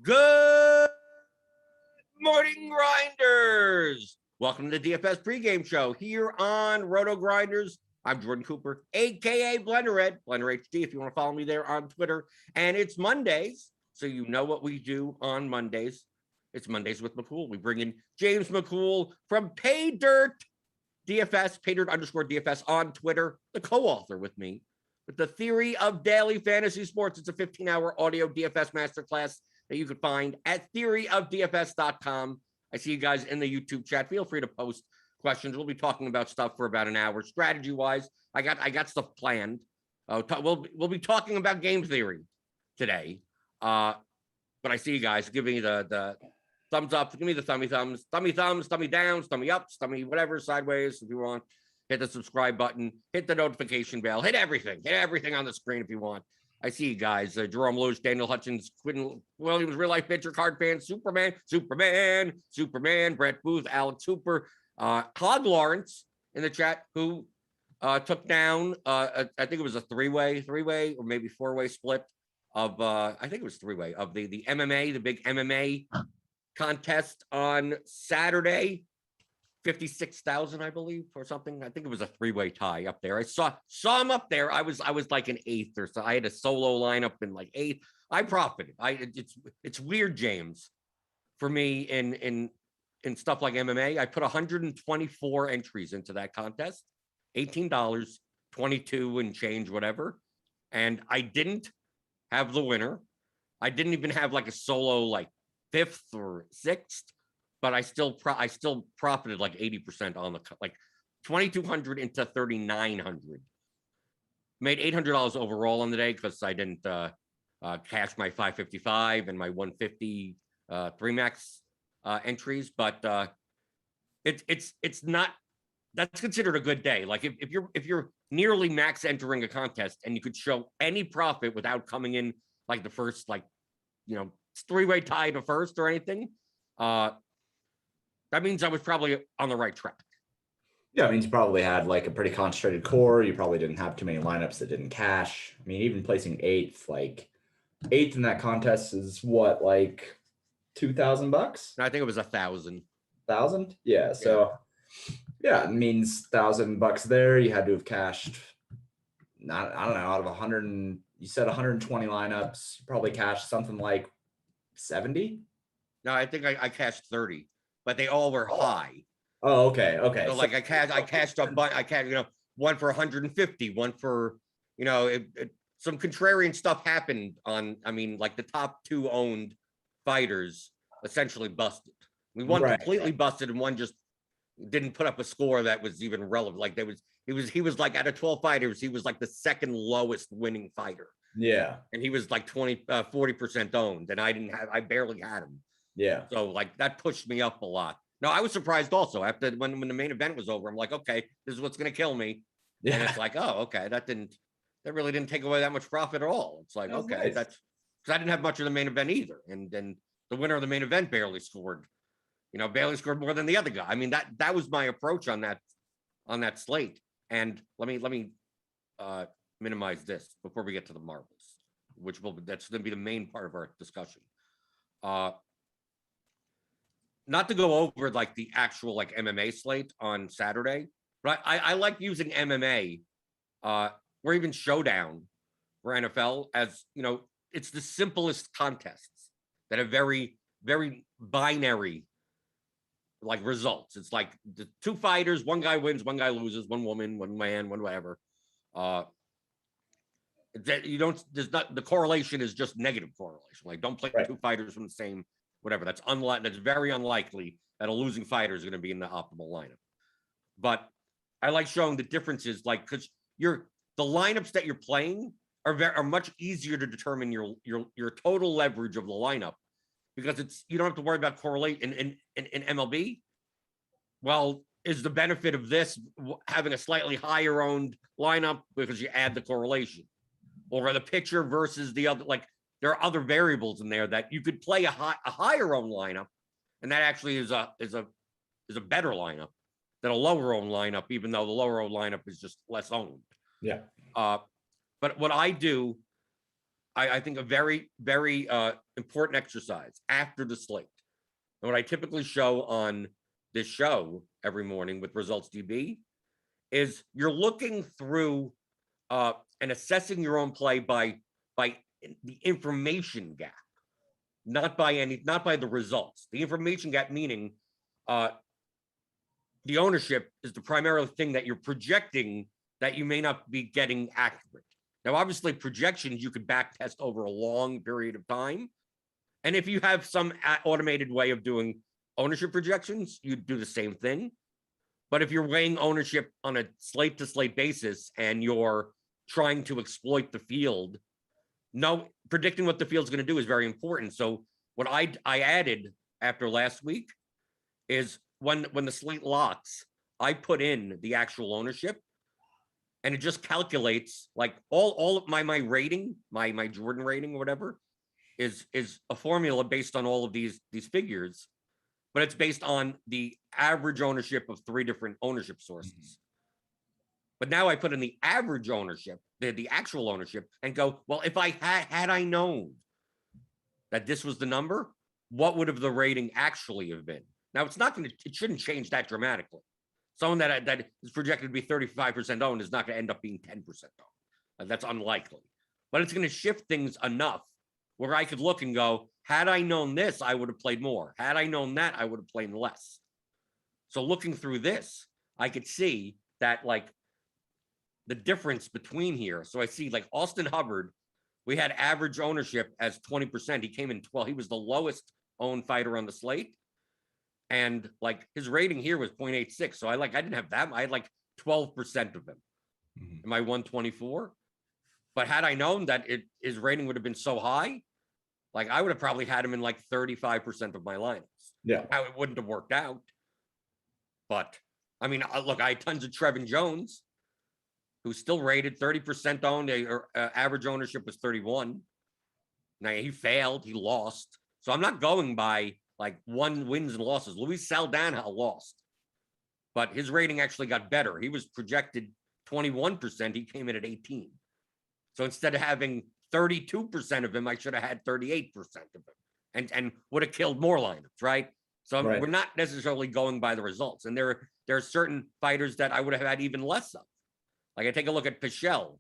Good morning, Grinders. Welcome to the DFS pregame show here on RotoGrinders. I'm Jordan Cooper, aka BlenderEd, Blender HD, if you want to follow me there on Twitter. And it's Mondays, so you know what we do on Mondays. It's Mondays with McCool. We bring in James McCool from PayDirt DFS, PayDirt_DFS on Twitter, the co-author with me with the Theory of Daily Fantasy Sports. It's a 15-hour audio DFS masterclass that you can find at theoryofdfs.com. I see you guys in the YouTube chat. Feel free to post questions. We'll be talking about stuff for about an hour. Strategy-wise, I got stuff planned. We'll be talking about game theory today. But I see you guys. Give me the thumbs up. Give me the thummy thumbs, thummy down, thummy up, thummy whatever, sideways if you want. Hit the subscribe button. Hit the notification bell. Hit everything. Hit everything on the screen if you want. I see you guys. Jerome Lewis, Daniel Hutchins, Quinn Williams, Real Life Pitcher, Card Fan, Superman, Brett Booth, Alex Hooper, Claude Lawrence in the chat, who took down, I think it was a three-way or maybe four-way split of, I think it was three-way, of the MMA, the big MMA contest on Saturday. 56,000, I believe, or something. I think it was a three-way tie up there. I saw him up there. I was like an eighth or so. I had a solo lineup in like eighth. I profited. It's weird, James, for me in stuff like MMA. I put 124 entries into that contest, $18, 22 and change, whatever. And I didn't have the winner. I didn't even have like a solo like fifth or sixth. But I still profited like 80% on the like 2,200 into 3,900. Made $800 overall on the day because I didn't cash my 555 and my 150 three max entries. But it's not, that's considered a good day. Like if you're nearly max entering a contest and you could show any profit without coming in like the first three-way tie to first or anything. That means I was probably on the right track. Yeah, it means you probably had like a pretty concentrated core. You probably didn't have too many lineups that didn't cash. I mean, even placing eighth in that contest is what, like $2,000? I think it was 1,000. 1,000? Yeah. So yeah, it means $1,000 there. You had to have cashed, I don't know, out of 100, you said 120 lineups, you probably cashed something like 70. No, I think I cashed 30. But they all were high. Oh, okay. So like I cashed a bunch. I cashed, one for 150, one for, some contrarian stuff happened on. I mean, like the top two owned fighters essentially busted. One completely busted, and one just didn't put up a score that was even relevant. Like he was like out of 12 fighters, he was like the second lowest winning fighter. Yeah, and he was like 40% owned, and I barely had him. Yeah. So like that pushed me up a lot. No, I was surprised also after when the main event was over. I'm like, okay, this is what's going to kill me. Yeah. And it's like, oh, okay, that really didn't take away that much profit at all. It's like, okay, nice. That's because I didn't have much of the main event either. And then the winner of the main event barely scored. Barely scored more than the other guy. I mean, that was my approach on that slate. And let me minimize this before we get to the marbles, that's going to be the main part of our discussion. Not to go over like the actual like MMA slate on Saturday, but I like using MMA or even Showdown for NFL as, it's the simplest contests that have very, very binary like results. It's like the two fighters, one guy wins, one guy loses, one woman, one man, one whatever. The correlation is just negative correlation. Like don't play two fighters from the same whatever. That's very unlikely that a losing fighter is going to be in the optimal lineup. But I like showing the differences, like because you're the lineups that you're playing are much easier to determine your total leverage of the lineup, because you don't have to worry about correlation in MLB. Well, is the benefit of this having a slightly higher owned lineup because you add the correlation, or the pitcher versus the other? Like, there are other variables in there that you could play a higher owned lineup, and that actually is a better lineup than a lower owned lineup, even though the lower owned lineup is just less owned. Yeah. But what I do, I think a very, very important exercise after the slate, and what I typically show on this show every morning with Results DB, is you're looking through and assessing your own play by the information gap, not by the results. The information gap meaning the ownership is the primary thing that you're projecting that you may not be getting accurate. Now, obviously, projections you could back test over a long period of time. And if you have some automated way of doing ownership projections, you do the same thing. But if you're weighing ownership on a slate to slate basis and you're trying to exploit the field, predicting what the field's going to do is very important. So what I added after last week is when the slate locks, I put in the actual ownership, and it just calculates like all of my rating, my Jordan rating or whatever is a formula based on all of these figures, but it's based on the average ownership of 3 different ownership sources. But now I put in the average ownership, the actual ownership, and go, well, if I had I known that this was the number, what would have the rating actually have been? Now, it shouldn't change that dramatically. Someone that is projected to be 35% owned is not going to end up being 10% owned. That's unlikely. But it's going to shift things enough where I could look and go, had I known this, I would have played more. Had I known that, I would have played less. So looking through this, I could see that, like, the difference between here. So I see, like, Austin Hubbard, we had average ownership as 20%. He came in 12. He was the lowest owned fighter on the slate. And like his rating here was 0.86. So I didn't have that. I had like 12% of him. Am I 124? But had I known that his rating would have been so high, like I would have probably had him in like 35% of my lineups. Yeah. Now it wouldn't have worked out. But I mean, look, I had tons of Trevin Jones, who's still rated 30% owned. Average ownership was 31. Now he failed. He lost. So I'm not going by like wins and losses. Luis Saldana lost, but his rating actually got better. He was projected 21%. He came in at 18. So instead of having 32% of him, I should have had 38% of him and would have killed more lineups, right? So We're not necessarily going by the results. And there are certain fighters that I would have had even less of. Like I take a look at Pichel.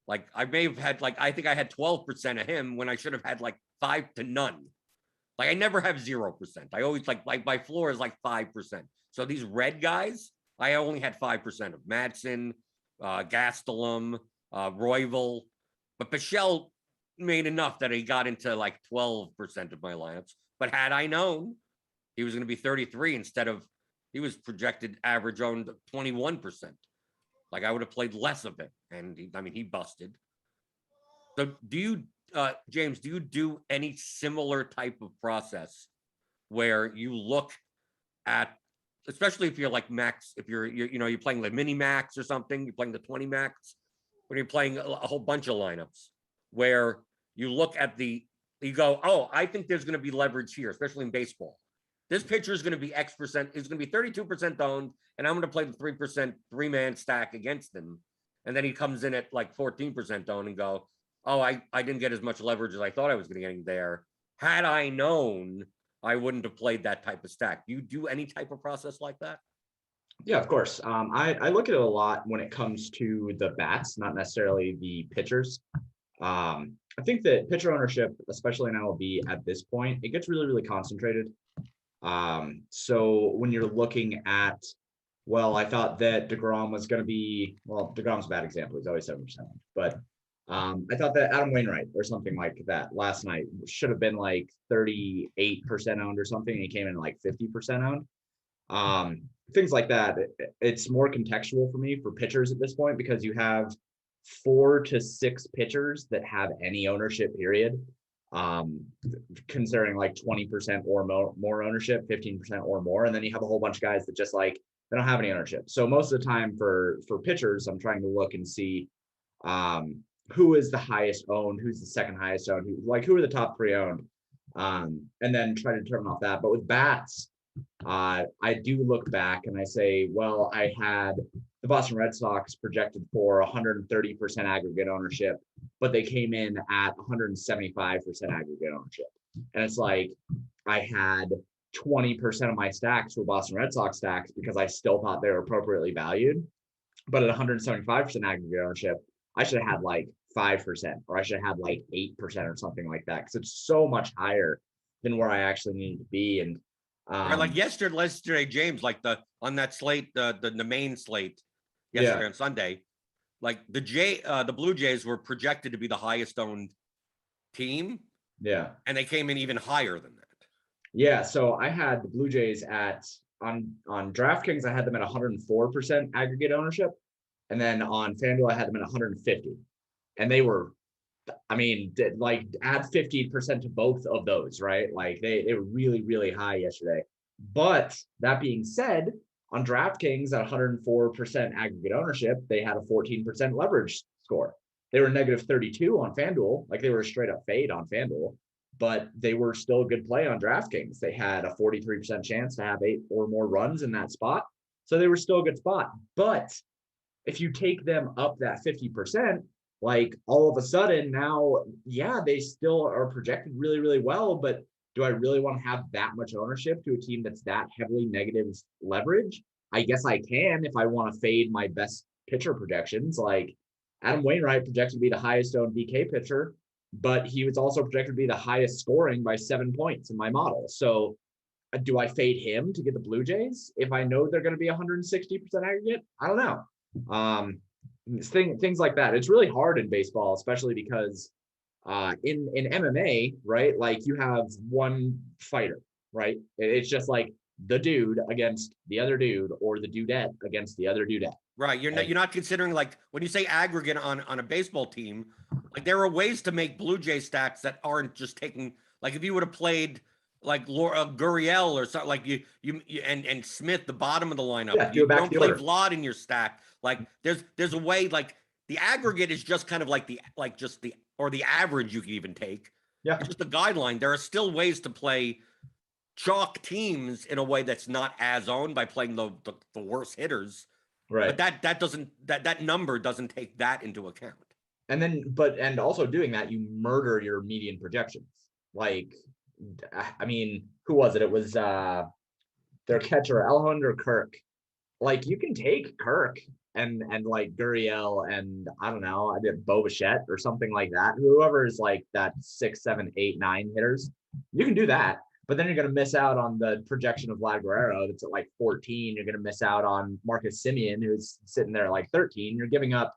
Like I may have had I think I had 12% of him when I should have had like 5 to none. Like I never have 0%. I always like my floor is like 5%. So these red guys, I only had 5% of Madsen, Gastelum, Royval, but Pichel made enough that he got into like 12% of my lineups. But had I known he was going to be 33 instead of, he was projected average owned 21%. Like I would have played less of it. And he busted. So do you, James, do you do any similar type of process where you look at, especially if you're like max, if you're playing the mini max or something, you're playing the 20 max, when you're playing a whole bunch of lineups where you look at you go, oh, I think there's going to be leverage here, especially in baseball. This pitcher is going to be X percent, is going to be 32% owned, and I'm going to play the 3% 3-man stack against him. And then he comes in at like 14% owned and go, oh, I didn't get as much leverage as I thought I was going to get there. Had I known, I wouldn't have played that type of stack. Do you do any type of process like that? Yeah, of course. I look at it a lot when it comes to the bats, not necessarily the pitchers. I think that pitcher ownership, especially in MLB at this point, it gets really, really concentrated. So when you're looking at, well, I thought that DeGrom was going to be, well, DeGrom's a bad example. He's always 7%. But I thought that Adam Wainwright or something like that last night should have been like 38% owned or something. And he came in like 50% owned. Things like that. It's more contextual for me for pitchers at this point because you have 4 to 6 pitchers that have any ownership period, considering like 20% or more ownership, 15% or more. And then you have a whole bunch of guys that just like, they don't have any ownership. So most of the time for pitchers, I'm trying to look and see who is the highest owned, who's the second highest owned, who are the top 3 owned, and then try to determine off that. But with bats, I do look back and I say, well, I had the Boston Red Sox projected for 130% aggregate ownership, but they came in at 175% aggregate ownership. And it's like, I had 20% of my stacks were Boston Red Sox stacks because I still thought they were appropriately valued. But at 175% aggregate ownership, I should have had like 5%, or I should have had like 8% or something like that, because it's so much higher than where I actually needed to be. And Right, like yesterday, James, like on that slate, the main slate yesterday on Sunday, like the Blue Jays were projected to be the highest owned team. Yeah. And they came in even higher than that. Yeah. So I had the Blue Jays on DraftKings, I had them at 104% aggregate ownership. And then on FanDuel, I had them at 150. And they were, I mean, like add 15% to both of those, right? Like they were really, really high yesterday. But that being said, on DraftKings at 104% aggregate ownership, they had a 14% leverage score. They were negative 32 on FanDuel, like they were a straight up fade on FanDuel, but they were still a good play on DraftKings. They had a 43% chance to have 8 or more runs in that spot. So they were still a good spot. But if you take them up that 50%, like all of a sudden now, yeah, they still are projected really, really well, but do I really want to have that much ownership to a team that's that heavily negative leverage? I guess I can if I want to fade my best pitcher projections. Like Adam Wainwright projected to be the highest owned DK pitcher, but he was also projected to be the highest scoring by 7 points in my model. So do I fade him to get the Blue Jays if I know they're going to be 160% aggregate? I don't know. Things like that. It's really hard in baseball, especially because in MMA, right? Like you have one fighter, right? It's just like the dude against the other dude, or the dudette against the other dudette. Right. You're not considering, like, when you say aggregate on a baseball team, like there are ways to make Blue Jay stacks that aren't just taking, like if you would have played like Gurriel or something, like you and Smith, the bottom of the lineup. Yeah, you don't play Vlad in your stack. Like there's a way, like the aggregate is just kind of like the average you can even take. Yeah. It's just a guideline. There are still ways to play chalk teams in a way that's not as owned by playing the worst hitters. Right. But that number doesn't take that into account. And then, and also doing that, you murder your median projections. Like, I mean, who was it? It was their catcher, Alejandro Kirk. Like, you can take Kirk and like Gurriel and I don't know, I did Bo Bichette or something like that. Whoever is like that 6, 7, 8, 9 hitters, you can do that. But then you're going to miss out on the projection of Vlad Guerrero that's at like 14. You're going to miss out on Marcus Semien, who's sitting there at like 13. You're giving up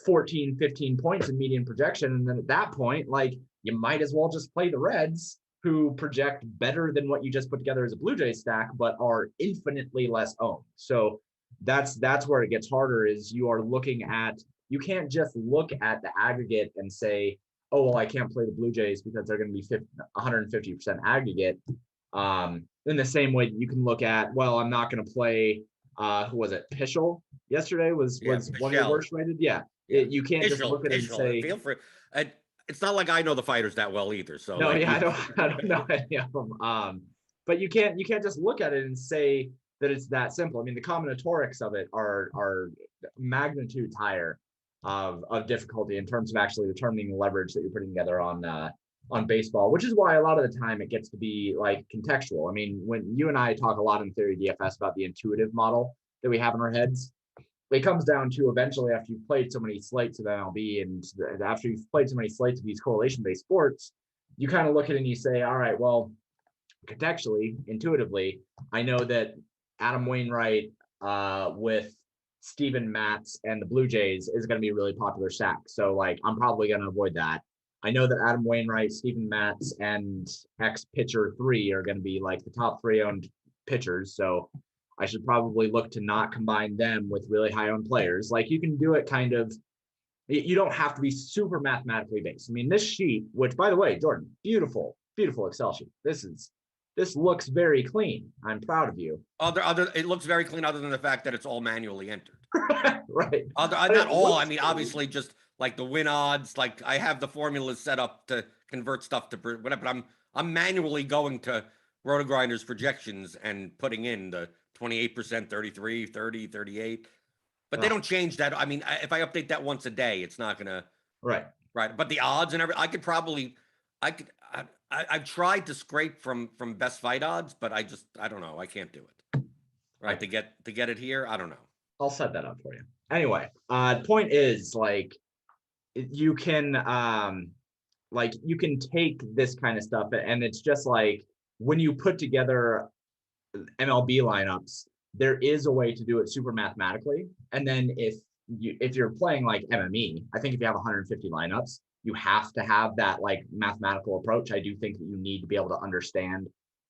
14, 15 points in median projection. And then at that point, like, you might as well just play the Reds, who project better than what you just put together as a Blue Jay stack, but are infinitely less owned. So that's where it gets harder, is you are looking at, you can't just look at the aggregate and say, oh, well, I can't play the Blue Jays because they're going to be 150% aggregate. In the same way that you can look at, well, I'm not going to play, who was it? Pischel yesterday was one of the worst rated. Yeah. You can't just look at it and say, feel free. It's not like I know the fighters that well either. So no, like, yeah, I don't know any of them. But you can't just look at it and say that it's that simple. I mean, the combinatorics of it are magnitudes higher of difficulty in terms of actually determining the leverage that you're putting together on baseball, which is why a lot of the time it gets to be like contextual. I mean, when you and I talk a lot in Theory DFS about the intuitive model that we have in our heads, it comes down to eventually, after you've played so many slates of MLB and after you've played so many slates of these correlation-based sports, you kind of look at it and you say, all right, well, contextually, intuitively, I know that Adam Wainwright with Steven Matz and the Blue Jays is going to be a really popular stack. So like, I'm probably going to avoid that. I know that Adam Wainwright, Steven Matz, and X pitcher 3 are going to be like the top 3 owned pitchers. So I should probably look to not combine them with really high owned players. Like, you can do it kind of You don't have to be super mathematically based. I mean, this sheet, which by the way, Jordan, beautiful, beautiful Excel sheet. This looks very clean. I'm proud of you. It looks very clean, other than the fact that it's all manually entered. Right. Not all. I mean, obviously, just like the win odds. Like I have the formulas set up to convert stuff to whatever. But I'm manually going to RotoGrinders projections and putting in the 28%, 33, 30, 38. But they don't change that. I mean, if I update that once a day, it's not gonna. Right. Right. But the odds and everything, I've tried to scrape from best fight odds, but I don't know. I can't do it. Right. To get it here, I don't know. I'll set that up for you. Anyway, point is, like, you can take this kind of stuff, and it's just like when you put together MLB lineups, there is a way to do it super mathematically. And then if you're playing like MME, I think if you have 150 lineups, you have to have that like mathematical approach. I do think that you need to be able to understand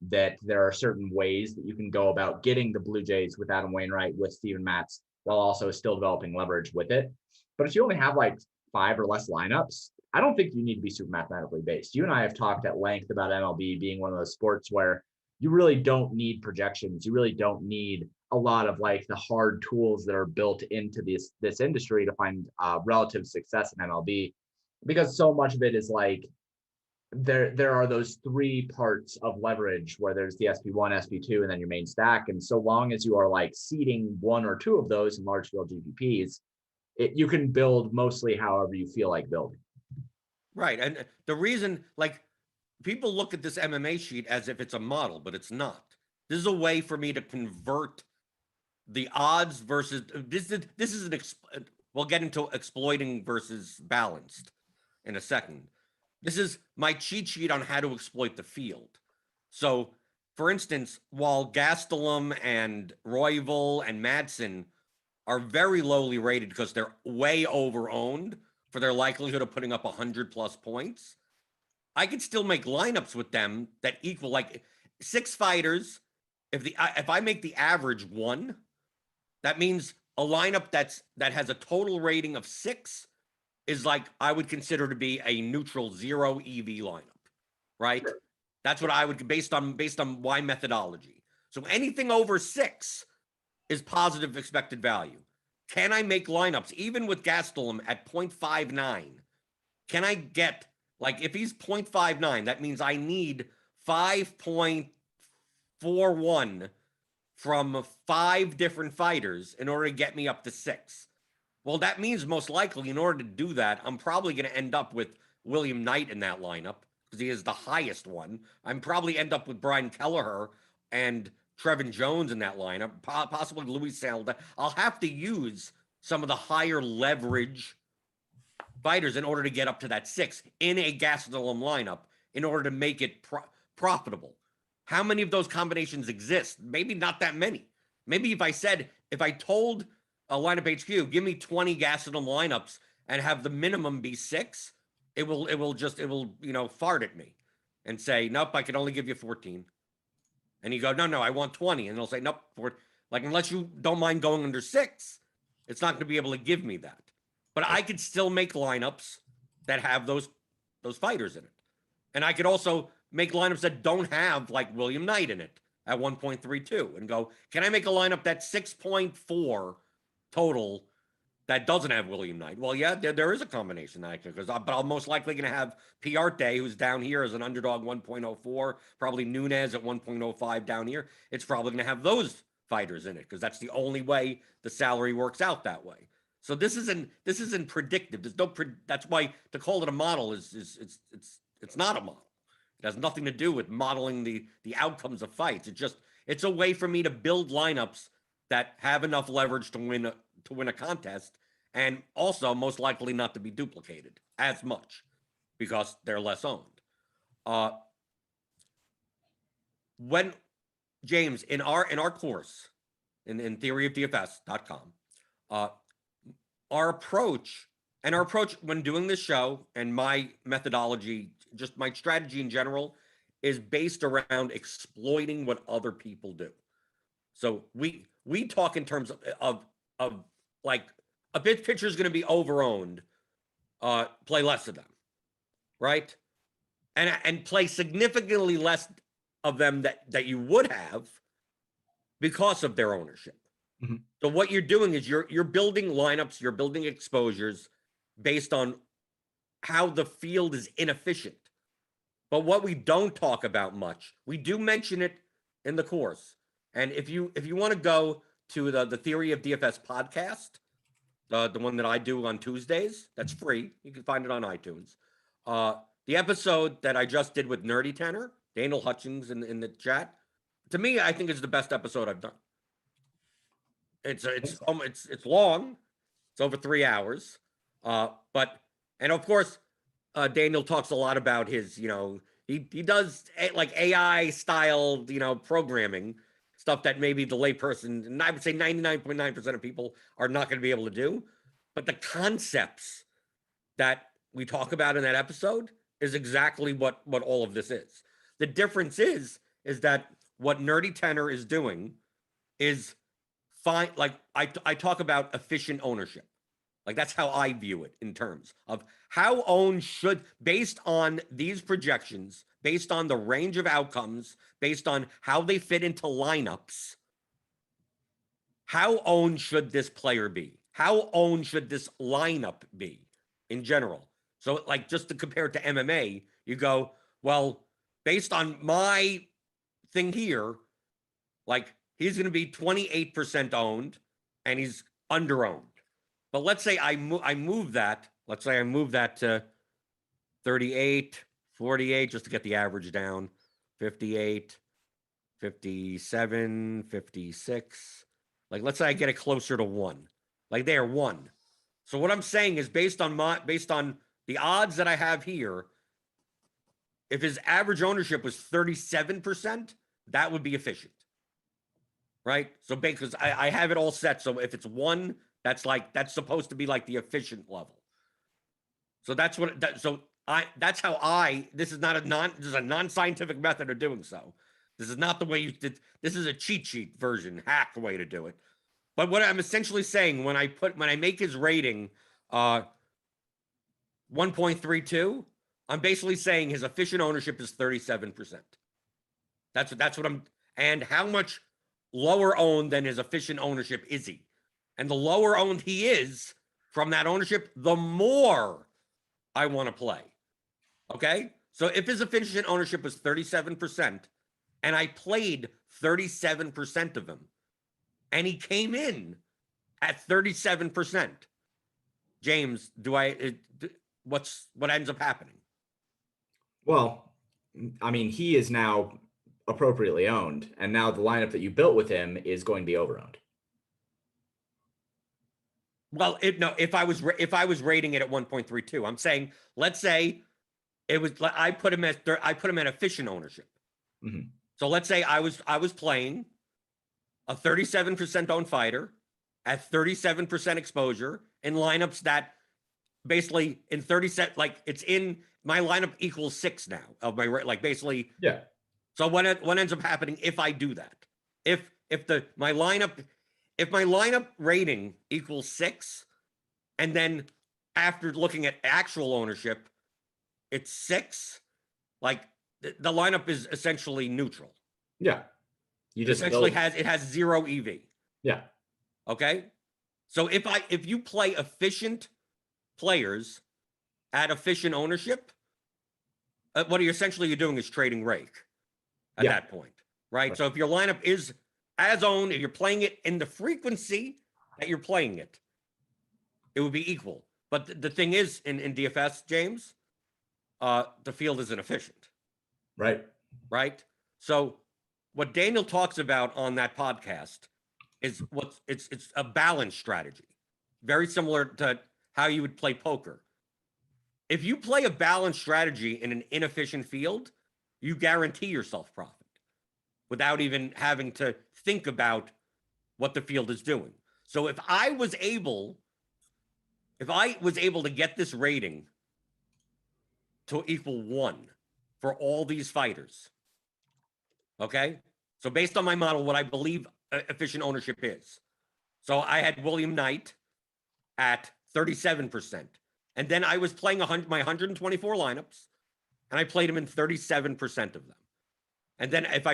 that there are certain ways that you can go about getting the Blue Jays with Adam Wainwright, with Steven Matz, while also still developing leverage with it. But if you only have like 5 or less lineups, I don't think you need to be super mathematically based. You and I have talked at length about MLB being one of those sports where you really don't need projections. You really don't need a lot of like the hard tools that are built into this industry to find relative success in MLB, because so much of it is like there are those 3 parts of leverage where there's the SP1, SP2, and then your main stack. And so long as you are like seeding 1 or 2 of those in large field GPPs, you can build mostly however you feel like building. Right. And the reason, like, people look at this MMA sheet as if it's a model, but it's not. This is a way for me to convert the odds versus we'll get into exploiting versus balanced in a second. This is my cheat sheet on how to exploit the field. So, for instance, while Gastelum and Royval and Madsen are very lowly rated because they're way over-owned for their likelihood of putting up 100+ points, I could still make lineups with them that equal like 6 fighters. If I make the average 1, that means a lineup that has a total rating of 6 is like I would consider to be a neutral 0 EV lineup, right? That's what I would based on Y methodology. So anything over 6 is positive expected value. Can I make lineups even with Gastelum at 0.59? Can I get, like, if he's 0.59, that means I need 5.41 from 5 different fighters in order to get me up to 6. Well, that means most likely in order to do that, I'm probably going to end up with William Knight in that lineup because he is the highest one. I'm probably end up with Brian Kelleher and Trevin Jones in that lineup, possibly Luis Salda. I'll have to use some of the higher leverage fighters in order to get up to that 6 in a Gastelum lineup in order to make it profitable. How many of those combinations exist? Maybe not that many. Maybe if I told a lineup HQ, give me 20 Gastelum lineups and have the minimum be 6, it will fart at me and say, nope, I can only give you 14. And you go, no, I want 20. And they'll say, nope, like, unless you don't mind going under 6, it's not going to be able to give me that. But I could still make lineups that have those fighters in it. And I could also make lineups that don't have like William Knight in it at 1.32 and go, can I make a lineup that's 6.4 total that doesn't have William Knight? Well, yeah, there is a combination that I could, but I'm most likely going to have Piarte, who's down here as an underdog 1.04, probably Nunez at 1.05 down here. It's probably going to have those fighters in it because that's the only way the salary works out that way. So this isn't predictive. There's no that's why to call it a model is it's not a model. It has nothing to do with modeling the outcomes of fights. It's a way for me to build lineups that have enough leverage to win a contest, and also most likely not to be duplicated as much because they're less owned. When James, in our course in theoryofdfs.com, our approach when doing this show and my methodology, just my strategy in general, is based around exploiting what other people do. So we talk in terms of like a pitcher is going to be over-owned play less of them, right? And play significantly less of them that you would have because of their ownership. Mhm. So what you're doing is you're building lineups, you're building exposures based on how the field is inefficient. But what we don't talk about much, we do mention it in the course. And if you want to go to the Theory of DFS podcast, the one that I do on Tuesdays, that's free. You can find it on iTunes. The episode that I just did with Nerdy Tenor, Daniel Hutchings in the chat, to me, I think is the best episode I've done. It's long. It's over 3 hours. And of course, Daniel talks a lot about his, he does like AI style, programming stuff that maybe the layperson, and I would say 99.9% of people are not going to be able to do. But the concepts that we talk about in that episode is exactly what all of this is. The difference is that what Nerdy Tenor is doing is fine. Like I talk about efficient ownership. Like that's how I view it in terms of how owned should, based on these projections, based on the range of outcomes, based on how they fit into lineups, how owned should this player be? How owned should this lineup be in general? So like just to compare it to MMA, you go, well, based on my thing here, like he's going to be 28% owned and he's under owned. But let's say I move that. Let's say I move that to 38, 48, just to get the average down. 58, 57, 56. Like let's say I get it closer to 1. Like they are 1. So what I'm saying is based on the odds that I have here, if his average ownership was 37%, that would be efficient. Right? So because I have it all set. So if it's 1, that's supposed to be like the efficient level. So that's what this is not this is a non-scientific method of doing so. This is not the way you did. This is a cheat sheet version, hack way to do it. But what I'm essentially saying when I make his rating 1.32, I'm basically saying his efficient ownership is 37%. That's what I'm, and how much lower owned than his efficient ownership is he? And the lower owned he is from that ownership, the more I want to play. Okay? So if his efficient ownership was 37% and I played 37% of him and he came in at 37%, James, what ends up happening? Well, I mean, he is now appropriately owned, and now the lineup that you built with him is going to be overowned. Well, if I was rating it at 1.32, I'm saying, let's say it was, I put him at efficient ownership. Mm-hmm. So let's say I was playing a 37% owned fighter at 37% exposure in lineups that basically in 37, like it's in my lineup equals 6 now of my, like basically. Yeah. So what ends up happening if I do that? If my lineup rating equals 6, and then after looking at actual ownership, it's 6, like the lineup is essentially neutral. Yeah. You just essentially has 0 EV. Yeah. Okay. So if you play efficient players at efficient ownership, what you're doing is trading rake at that point, right? So if your lineup is as owned, if you're playing it in the frequency that you're playing it, it would be equal. But the thing is, in DFS, James, the field isn't efficient. Right. So what Daniel talks about on that podcast is it's a balance strategy, very similar to how you would play poker. If you play a balanced strategy in an inefficient field, you guarantee yourself profit without even having to think about what the field is doing. So if I was able to get this rating to equal 1 for all these fighters, okay? So based on my model, what I believe efficient ownership is. So I had William Knight at 37%, And then I was playing my 124 lineups, and I played him in 37% of them. And then if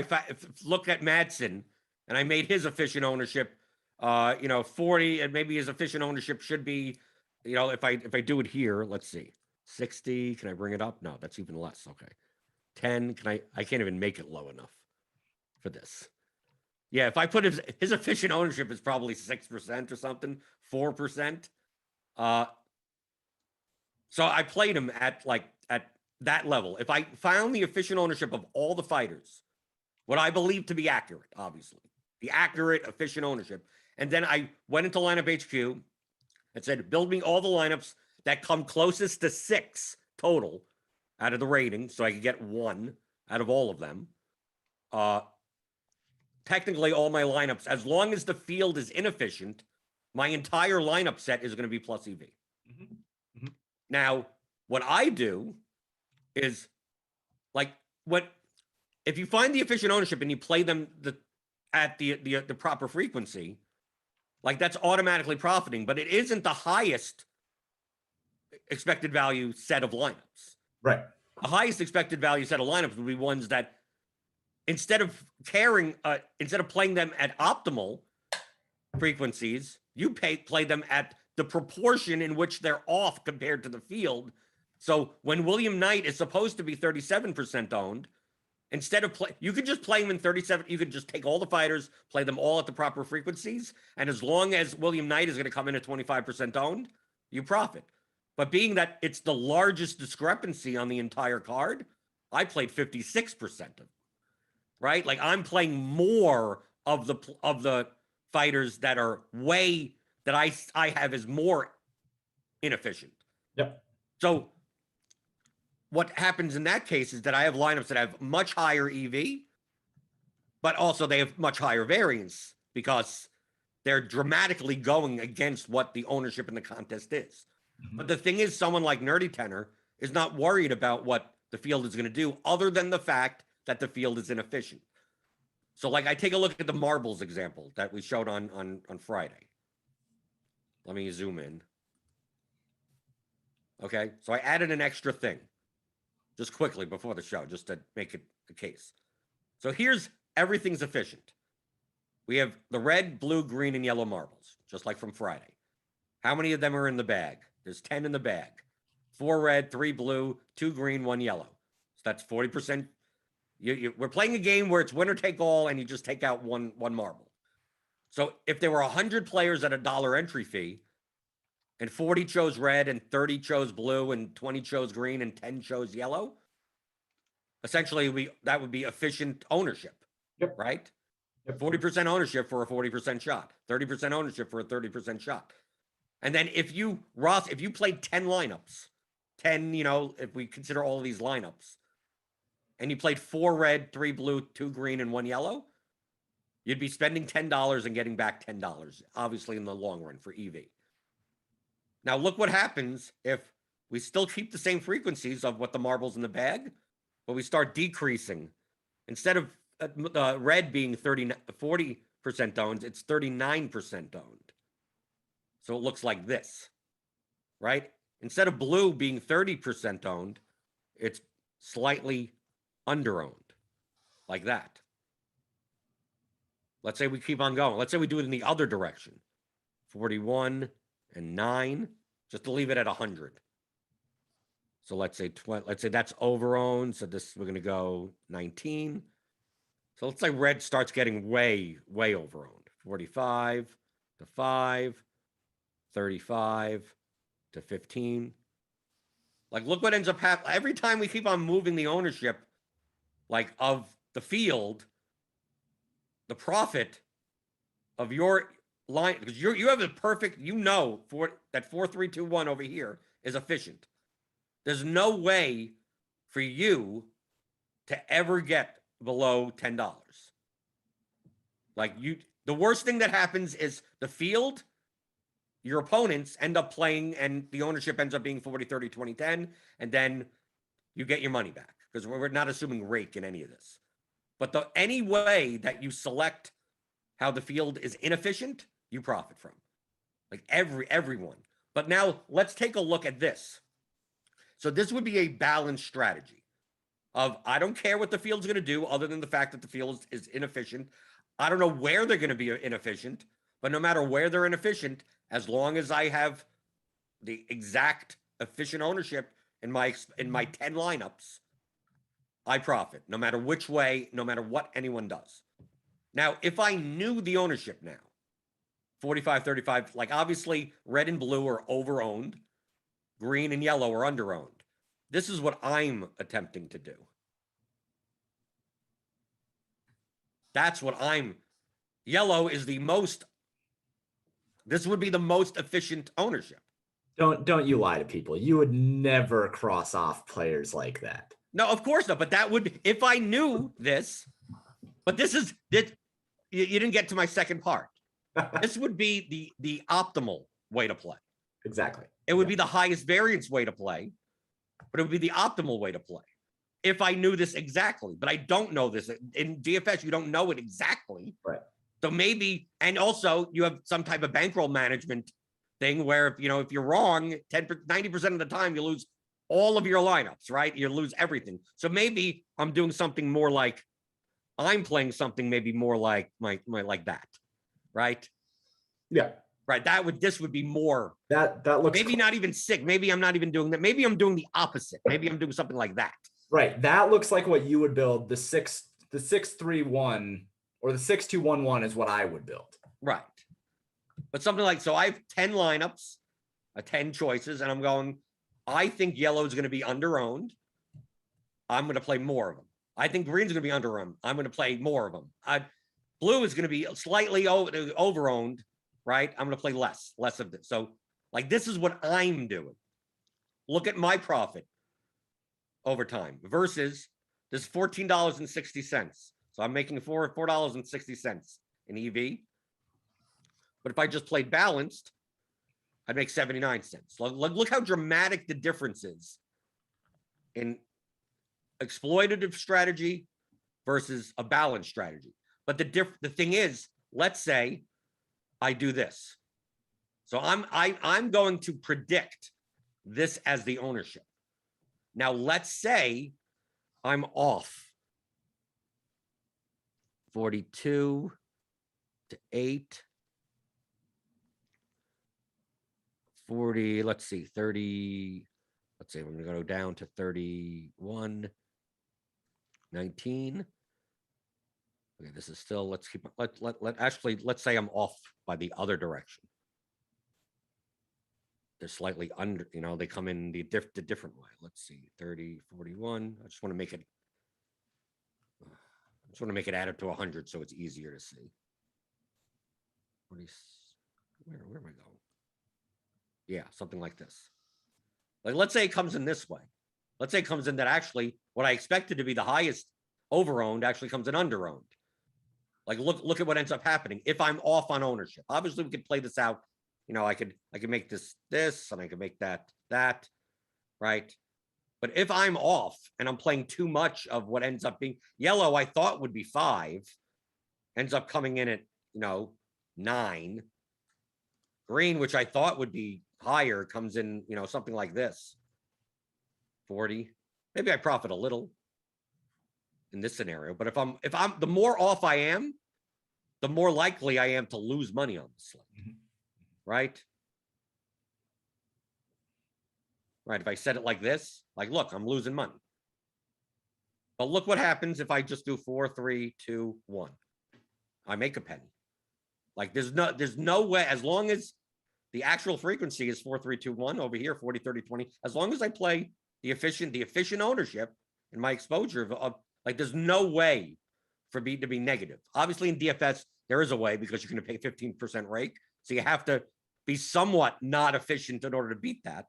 look at Madsen, and I made his efficient ownership, 40, and maybe his efficient ownership should be, if I do it here, let's see, 60. Can I bring it up? No, that's even less. Okay, 10. I can't even make it low enough for this. Yeah, if I put his efficient ownership is probably 6% or something, 4%. So I played him at that level. If I found the efficient ownership of all the fighters, what I believe to be accurate, obviously, the accurate efficient ownership, and then I went into lineup HQ and said, build me all the lineups that come closest to 6 total out of the rating, so I could get 1 out of all of them. Technically, all my lineups, as long as the field is inefficient, my entire lineup set is going to be plus EV. Mm-hmm. Mm-hmm. Now, what I do is if you find the efficient ownership and you play them at the proper frequency, that's automatically profiting, but it isn't the highest expected value set of lineups. Right. The highest expected value set of lineups would be ones that instead of playing them at optimal frequencies, you play them at the proportion in which they're off compared to the field. So when William Knight is supposed to be 37% owned, instead of you could just play him in 37. You could just take all the fighters, play them all at the proper frequencies, and as long as William Knight is going to come in at 25% owned, you profit. But being that it's the largest discrepancy on the entire card, I played 56% of them. Right? I'm playing more of the fighters that are that I have as more inefficient. Yep. So what happens in that case is that I have lineups that have much higher EV, but also they have much higher variance because they're dramatically going against what the ownership in the contest is. Mm-hmm. But the thing is, someone like Nerdy Tenor is not worried about what the field is going to do, other than the fact that the field is inefficient. So I take a look at the marbles example that we showed on Friday. Let me zoom in. Okay, so I added an extra thing just quickly before the show, just to make it the case. So here's everything's efficient. We have the red, blue, green, and yellow marbles, just like from Friday. How many of them are in the bag? There's 10 in the bag. 4 red, 3 blue, 2 green, 1 yellow. So that's 40%. We're playing a game where it's winner take all, and you just take out one marble. So if there were 100 players at $1 entry fee, and 40 chose red, and 30 chose blue, and 20 chose green, and 10 chose yellow, essentially that would be efficient ownership. Yep. Right? Yep. 40% ownership for a 40% shot, 30% ownership for a 30% shot. And then if you played 10 lineups, 10, if we consider all of these lineups, and you played 4 red, 3 blue, 2 green, and 1 yellow, you'd be spending $10 and getting back $10, obviously in the long run for EV. Now, look what happens if we still keep the same frequencies of what the marbles in the bag, but we start decreasing. Instead of red being 40% owned, it's 39% owned. So it looks like this, right? Instead of blue being 30% owned, it's slightly under-owned, like that. Let's say we keep on going. Let's say we do it in the other direction. 41 and 9, just to leave it at 100. So let's say that's over-owned. So we're going to go 19. So let's say red starts getting way, way over-owned. 45 to 5, 35 to 15. Look what ends up happening. Every time we keep on moving the ownership, of the field, the profit of your line, because you have the perfect, that 4-3-2-1 over here is efficient. There's no way for you to ever get below $10. The worst thing that happens is the field, your opponents end up playing, and the ownership ends up being 40, 30, 20, 10, and then you get your money back, because we're not assuming rake in any of this. But any way that you select how the field is inefficient, you profit from. Everyone. But now let's take a look at this. So this would be a balanced strategy of, I don't care what the field's going to do other than the fact that the field is inefficient. I don't know where they're going to be inefficient, but no matter where they're inefficient, as long as I have the exact efficient ownership in my 10 lineups, I profit no matter which way, no matter what anyone does. Now, if I knew the ownership now, 45, 35, like obviously red and blue are over-owned, green and yellow are under-owned. This is what I'm attempting to do. That's what yellow is the most, this would be the most efficient ownership. Don't you lie to people. You would never cross off players like that. No, of course not. But that would, if I knew this, but this is, you didn't get to my second part. This would be the optimal way to play. Exactly. It would be the highest variance way to play, but it would be the optimal way to play if I knew this exactly. But I don't know this. In DFS, you don't know it exactly. Right. So maybe, and also you have some type of bankroll management thing where, if you're wrong, 90% of the time you lose all of your lineups, right? You lose everything. So maybe I'm doing something more like, I'm playing something maybe more like my like that, right? Yeah. Right. This would be more. That looks maybe not even sick. Maybe I'm not even doing that. Maybe I'm doing the opposite. Maybe I'm doing something like that. Right. That looks like what you would build. The 6-3-1 or the 6-2-1-1 is what I would build. Right. But something like, so I have 10 lineups, 10 choices, and I'm going, I think yellow is going to be under-owned. I'm going to play more of them. I think green's going to be under-owned. I'm going to play more of them. Blue is going to be slightly over-owned, right? I'm going to play less of this. So like, this is what I'm doing. Look at my profit over time versus this $14.60. So I'm making $4.60 in EV. But if I just played balanced, I'd make 79 cents. Look how dramatic the difference is in exploitative strategy versus a balanced strategy. But the thing is, let's say I do this. So I'm going to predict this as the ownership. Now let's say I'm off 42 to 8. 40, let's see, 30, let's say I'm going to go down to 31, 19. Okay, this is still, let's say I'm off by the other direction. They're slightly under, they come in the different way. Let's see, 30, 41. I just want to make it add up to 100 so it's easier to see. 40, where am I going? Yeah, something like this. Like, let's say it comes in this way. Let's say it comes in that actually what I expected to be the highest over-owned actually comes in under-owned. Like, look at what ends up happening if I'm off on ownership. Obviously, we could play this out. I could make this, and I could make that, right? But if I'm off and I'm playing too much of what ends up being yellow, I thought would be 5, ends up coming in at, 9. Green, which I thought would be higher, comes in, something like this. 40. Maybe I profit a little in this scenario. But if I'm the more off I am, the more likely I am to lose money on the slate. Right? Right. If I set it like this, like, look, I'm losing money. But look what happens if I just do 4, 3, 2, 1. I make a penny. Like, there's no way, as long as the actual frequency is 4, 3, 2, 1 over here, 40, 30, 20, as long as I play the efficient ownership and my exposure of like, there's no way for me to be negative. Obviously in DFS, there is a way because you're going to pay 15% rake. So you have to be somewhat not efficient in order to beat that.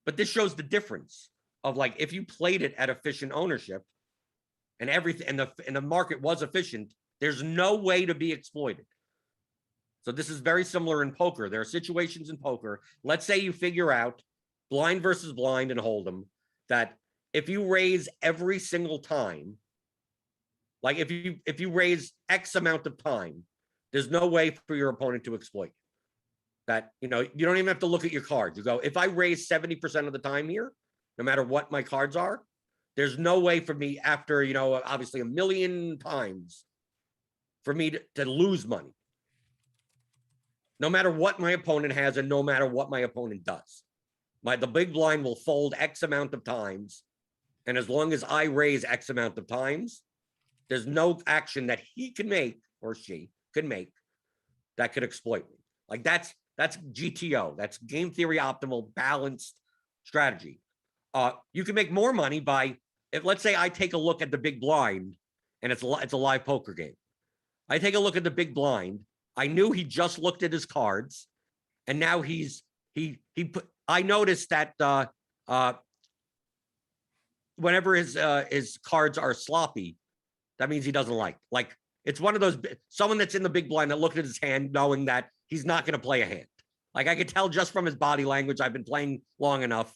But this shows the difference of, like, if you played it at efficient ownership and everything, and the market was efficient, there's no way to be exploited. So this is very similar in poker. There are situations in poker. Let's say you figure out blind versus blind and hold'em that if you raise every single time, like if you raise X amount of time, there's no way for your opponent to exploit. that, you know, you don't even have to look at your cards. You go, if I raise 70% of the time here, no matter what my cards are, there's no way for me after, you know, obviously a million times for me to lose money. No matter what my opponent has and no matter what my opponent does. The big blind will fold X amount of times. And as long as I raise X amount of times, there's no action that he can make or she can make that could exploit me. Like that's GTO. That's game theory optimal balanced strategy. You can make more money by, if let's say I take a look at the big blind and it's a live poker game. I take a look at the big blind. I knew he just looked at his cards, and now he put. I noticed that whenever his cards are sloppy, that means he doesn't like it's one of those someone that's in the big blind that looked at his hand knowing that he's not going to play a hand. Like I could tell just from his body language. I've been playing long enough,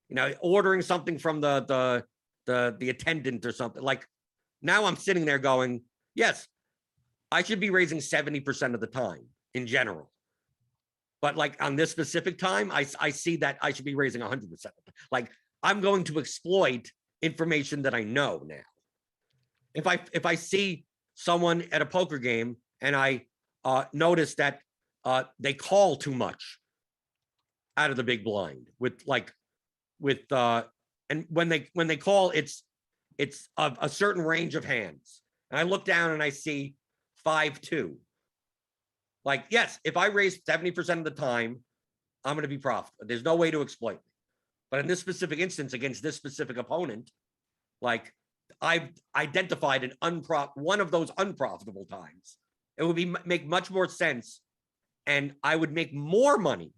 you know, ordering something from the attendant or something. Like now I'm sitting there going, yes, I should be raising 70% of the time in general. But like on this specific time, I see that I should be raising 100%. Like I'm going to exploit information that I know now. If I see someone at a poker game and I notice that they call too much out of the big blind and when they call, it's a certain range of hands. And I look down and I see 5-2. Like, yes, if I raise 70% of the time, I'm going to be profitable. There's no way to exploit me. But in this specific instance, against this specific opponent, like I've identified one of those unprofitable times. It would make much more sense, and I would make more money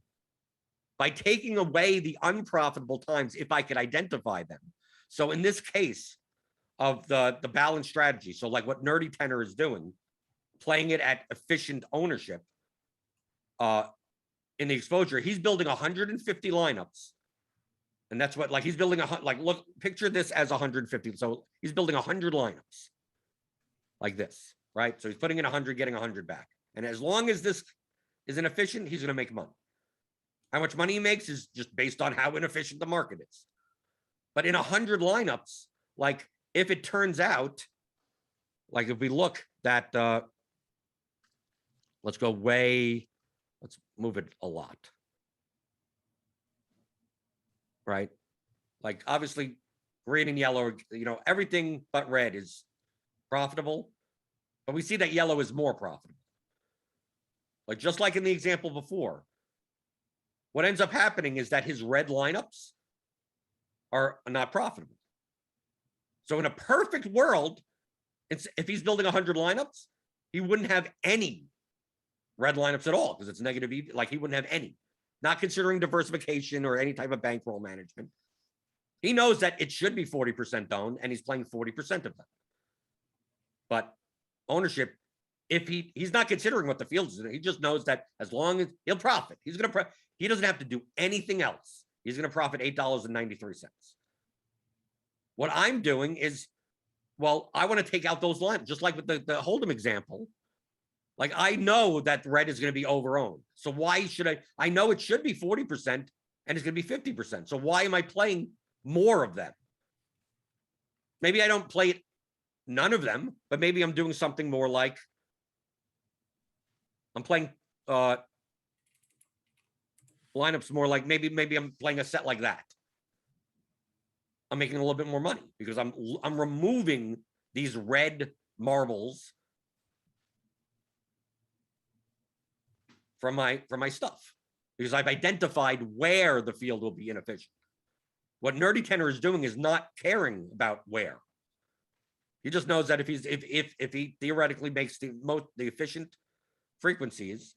by taking away the unprofitable times if I could identify them. So in this case of the balance strategy, so like what Nerdy Tenor is doing, playing it at efficient ownership in the exposure, he's building 150 lineups. And that's what, like, he's building look, picture this as 150. So he's building 100 lineups like this, right? So he's putting in 100, getting 100 back. And as long as this is inefficient, he's going to make money. How much money he makes is just based on how inefficient the market is. But in 100 lineups, like if it turns out, like if we look that, let's move it a lot. Right? Like obviously green and yellow, you know, everything but red is profitable, but we see that yellow is more profitable. Like just like in the example before, what ends up happening is that his red lineups are not profitable. So in a perfect world, if he's building 100 lineups, he wouldn't have any red lineups at all because it's negative EV. Like he wouldn't have any, not considering diversification or any type of bankroll management. He knows that it should be 40% owned and he's playing 40% of them. But ownership, if he's not considering what the field is, he just knows that as long as he'll profit, he doesn't have to do anything else. He's going to profit $8.93. What I'm doing is, well, I want to take out those lines, just like with the Hold'em example. Like I know that red is going to be over-owned. So why should I know it should be 40% and it's going to be 50%. So why am I playing more of them? Maybe I don't play none of them, but maybe I'm doing something more like I'm playing lineups more like maybe I'm playing a set like that. I'm making a little bit more money because I'm removing these red marbles from my stuff because I've identified where the field will be inefficient. What Nerdy Tenor is doing is not caring about where. He just knows that if he theoretically makes the efficient frequencies,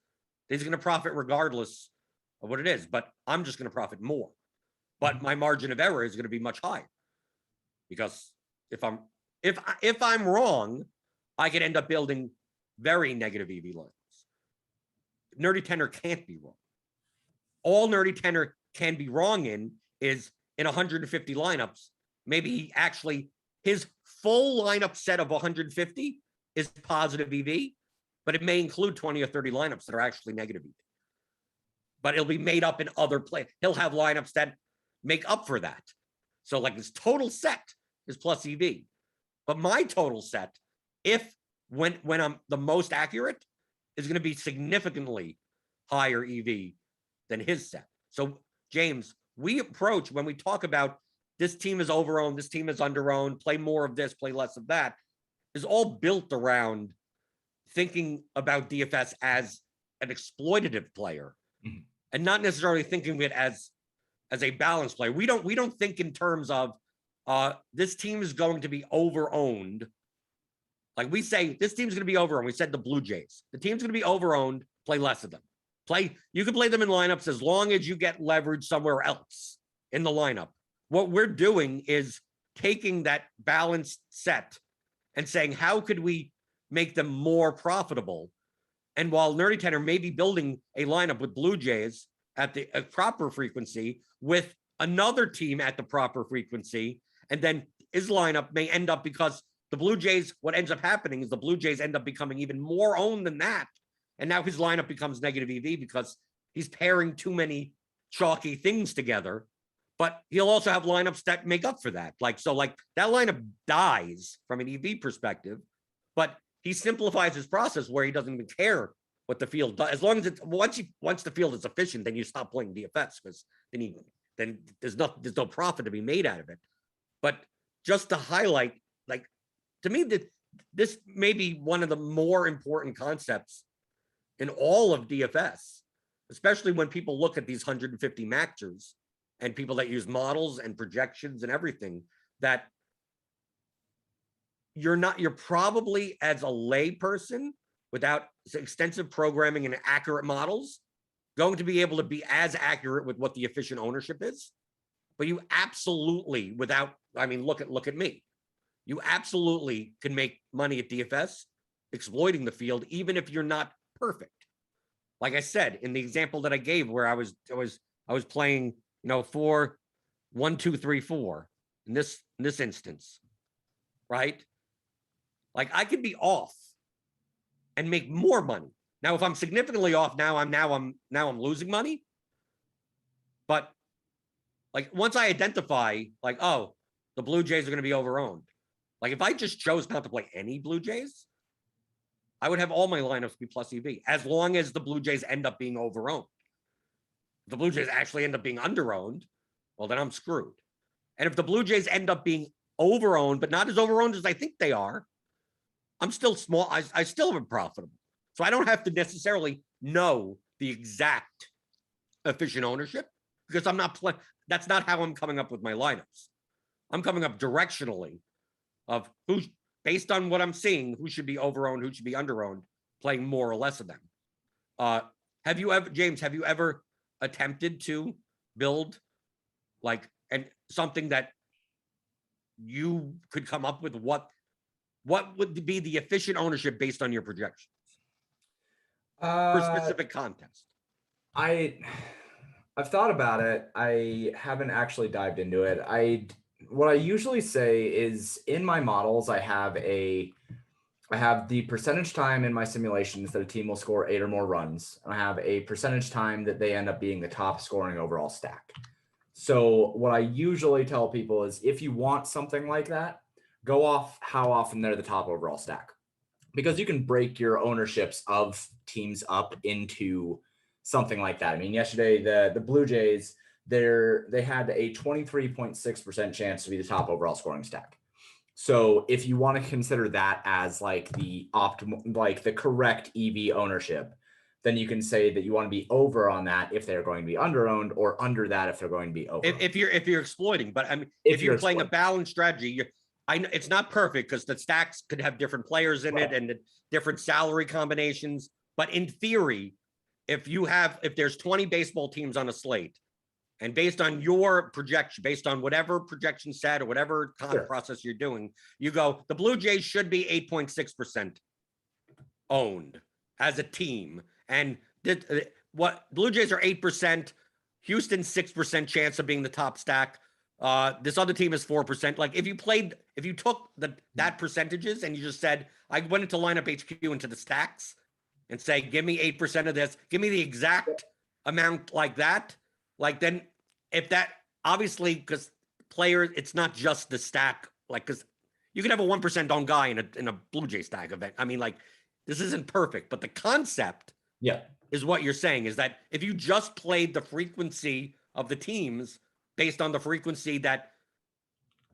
he's going to profit regardless of what it is. But I'm just going to profit more. But my margin of error is going to be much higher because if I'm wrong, I could end up building very negative EV lines. Nerdy Tenor can't be wrong. All Nerdy Tenor can be wrong in is in 150 lineups. Maybe his full lineup set of 150 is positive EV, but it may include 20 or 30 lineups that are actually negative EV. but it'll be made up in other play. He'll have lineups that make up for that. So like his total set is plus EV, but my total set, when I'm the most accurate, is going to be significantly higher EV than his set. So James, we approach when we talk about this team is overowned, this team is underowned, play more of this, play less of that, is all built around thinking about DFS as an exploitative player, and not necessarily thinking of it as a balanced player. We don't think in terms of this team is going to be overowned. Like we say, this team's going to be overowned. We said the Blue Jays. The team's going to be overowned. Play less of them. You can play them in lineups as long as you get leverage somewhere else in the lineup. What we're doing is taking that balanced set and saying, how could we make them more profitable? And while Nerdy Tenor may be building a lineup with Blue Jays at the proper frequency with another team at the proper frequency, and then his lineup may end up, because the Blue Jays, what ends up happening is the Blue Jays end up becoming even more owned than that. And now his lineup becomes negative EV because he's pairing too many chalky things together. But he'll also have lineups that make up for that. Like that lineup dies from an EV perspective, but he simplifies his process where he doesn't even care what the field does. As long as once the field is efficient, then you stop playing DFS, because then there's no profit to be made out of it. But just to highlight, like, to me, that this may be one of the more important concepts in all of DFS, especially when people look at these 150 maxers and people that use models and projections and everything, that you're probably, as a lay person without extensive programming and accurate models, going to be able to be as accurate with what the efficient ownership is. But you absolutely, look at me. You absolutely can make money at DFS exploiting the field, even if you're not perfect. Like I said, in the example that I gave, where I was playing, 4, 1, 2, 3, 4 in this instance, right? Like, I could be off and make more money. Now, if I'm significantly off, now I'm losing money. But like, once I identify, like, oh, the Blue Jays are going to be overowned. Like, if I just chose not to play any Blue Jays, I would have all my lineups be plus EV, as long as the Blue Jays end up being overowned. If the Blue Jays actually end up being underowned, well, then I'm screwed. And if the Blue Jays end up being overowned, but not as overowned as I think they are, I'm still small. I still am profitable. So I don't have to necessarily know the exact efficient ownership, because I'm not playing. That's not how I'm coming up with my lineups. I'm coming up directionally of who, based on what I'm seeing, who should be overowned, who should be underowned, playing more or less of them. Have you ever attempted to build something that you could come up with? What would be the efficient ownership based on your projections for a specific contest? I've thought about it. I haven't actually dived into it. What I usually say is, in my models, I have the percentage time in my simulations that a team will score 8 or more runs, and I have a percentage time that they end up being the top scoring overall stack. So what I usually tell people is, if you want something like that, go off how often they're the top overall stack, because you can break your ownerships of teams up into something like that. I mean, yesterday, the Blue Jays, they had a 23.6% chance to be the top overall scoring stack. So if you want to consider that as like the optimal, like the correct EV ownership, then you can say that you want to be over on that if they're going to be underowned, or under that if they're going to be over. If you're exploiting, but I mean, if you're playing a balanced strategy, I know it's not perfect, because the stacks could have different players in it and different salary combinations. But in theory, if there's 20 baseball teams on a slate, and based on your projection, based on whatever projection set or whatever process you're doing, you go, the Blue Jays should be 8.6% owned as a team. And what Blue Jays are 8%, Houston 6% chance of being the top stack. This other team is 4%. Like, if you took that percentages and you just said, I went into lineup HQ into the stacks and say, give me 8% of this, give me the exact amount like that, like then if that obviously because players, it's not just the stack, like because you can have a 1% on guy in a Blue Jay stack event. I mean, like this isn't perfect, but the concept is what you're saying is that if you just played the frequency of the teams based on the frequency that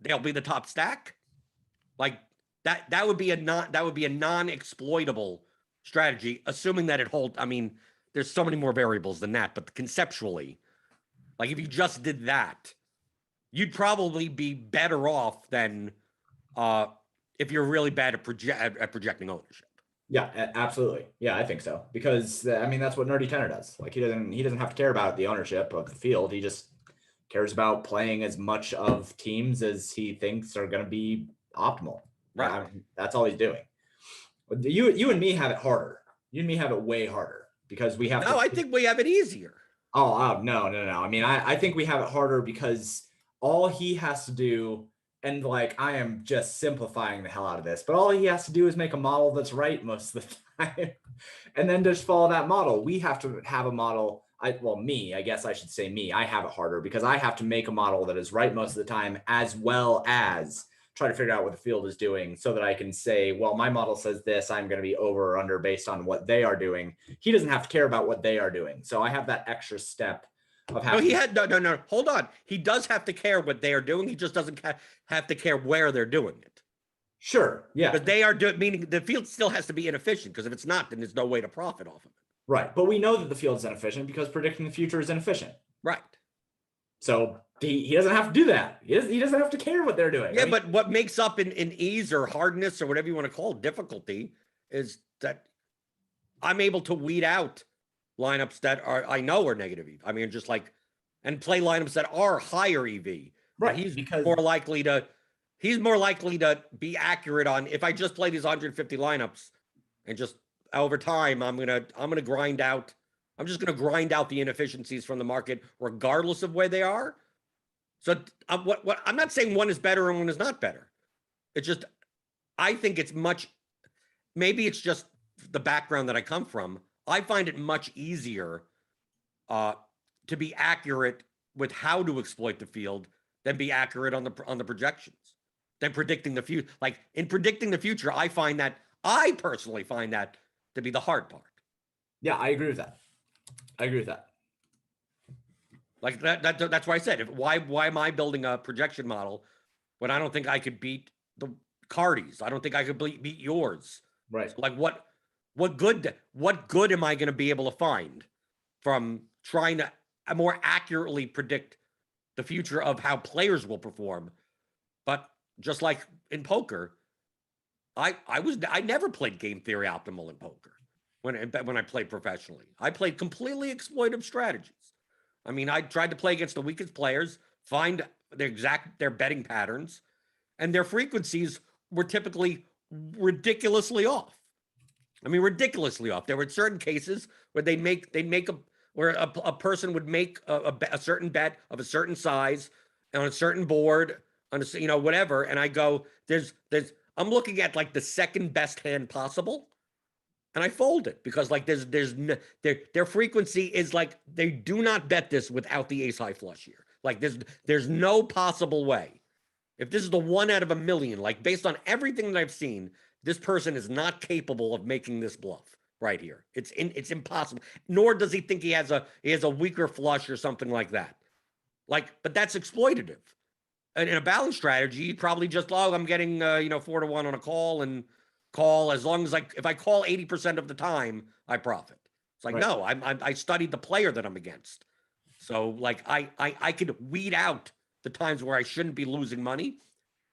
they'll be the top stack, like that would be a non-exploitable strategy, assuming that it holds. I mean, there's so many more variables than that, but conceptually, like if you just did that, you'd probably be better off than if you're really bad at projecting ownership. Yeah, absolutely. Yeah, I think so. Because I mean, that's what Nerdy Tenor does. Like he doesn't have to care about the ownership of the field. He just cares about playing as much of teams as he thinks are going to be optimal. Right. I mean, that's all he's doing. You and me have it harder. You and me have it way harder because we have. No, I think we have it easier. Oh, no. I mean, I think we have it harder because all he has to do, and like I am just simplifying the hell out of this, but all he has to do is make a model that's right most of the time, and then just follow that model. We have to have a model. I guess I should say me. I have it harder because I have to make a model that is right most of the time, as well as try to figure out what the field is doing so that I can say, well, my model says this, I'm going to be over or under based on what they are doing. He doesn't have to care about what they are doing. So I have that extra step of having. No, hold on. He does have to care what they are doing. He just doesn't have to care where they're doing it. Sure. Yeah. But they are doing, meaning the field still has to be inefficient because if it's not, then there's no way to profit off of it. Right. But we know that the field is inefficient because predicting the future is inefficient. Right. So he doesn't have to do that. He doesn't have to care what they're doing. Yeah, right? But what makes up in ease or hardness or whatever you want to call it, difficulty, is that I'm able to weed out lineups that I know are negative EV. I mean, just like, and play lineups that are higher EV. Right. He's more likely to be accurate on. If I just play these 150 lineups and just over time, I'm gonna grind out. I'm just gonna grind out the inefficiencies from the market, regardless of where they are. So what I'm not saying one is better and one is not better. It's just I think it's maybe it's just the background that I come from. I find it much easier to be accurate with how to exploit the field than be accurate on the projections, than predicting the future. Like in predicting the future, I personally find that to be the hard part. Yeah, I agree with that. Like that's why I said, why am I building a projection model when I don't think I could beat the Cardis? I don't think I could beat yours. Right. So like what good am I going to be able to find from trying to more accurately predict the future of how players will perform? But just like in poker, I never played game theory optimal in poker when I played professionally. I played completely exploitive strategies. I mean, I tried to play against the weakest players, find their betting patterns, and their frequencies were typically ridiculously off. I mean, ridiculously off. There were certain cases where a person would make a certain bet of a certain size on a certain board on a, whatever, and I go, I'm looking at like the second best hand possible, and I fold it because like their frequency is like they do not bet this without the ace high flush here. Like there's no possible way. If this is the 1 out of a million, like based on everything that I've seen, this person is not capable of making this bluff right here. It's impossible. Nor does he think he has a weaker flush or something like that. Like, but that's exploitative. And in a balance strategy, you probably just, I'm getting 4 to 1 on a call and call as long as if I call 80% of the time, I profit. It's like, right. No, I studied the player that I'm against. So like I could weed out the times where I shouldn't be losing money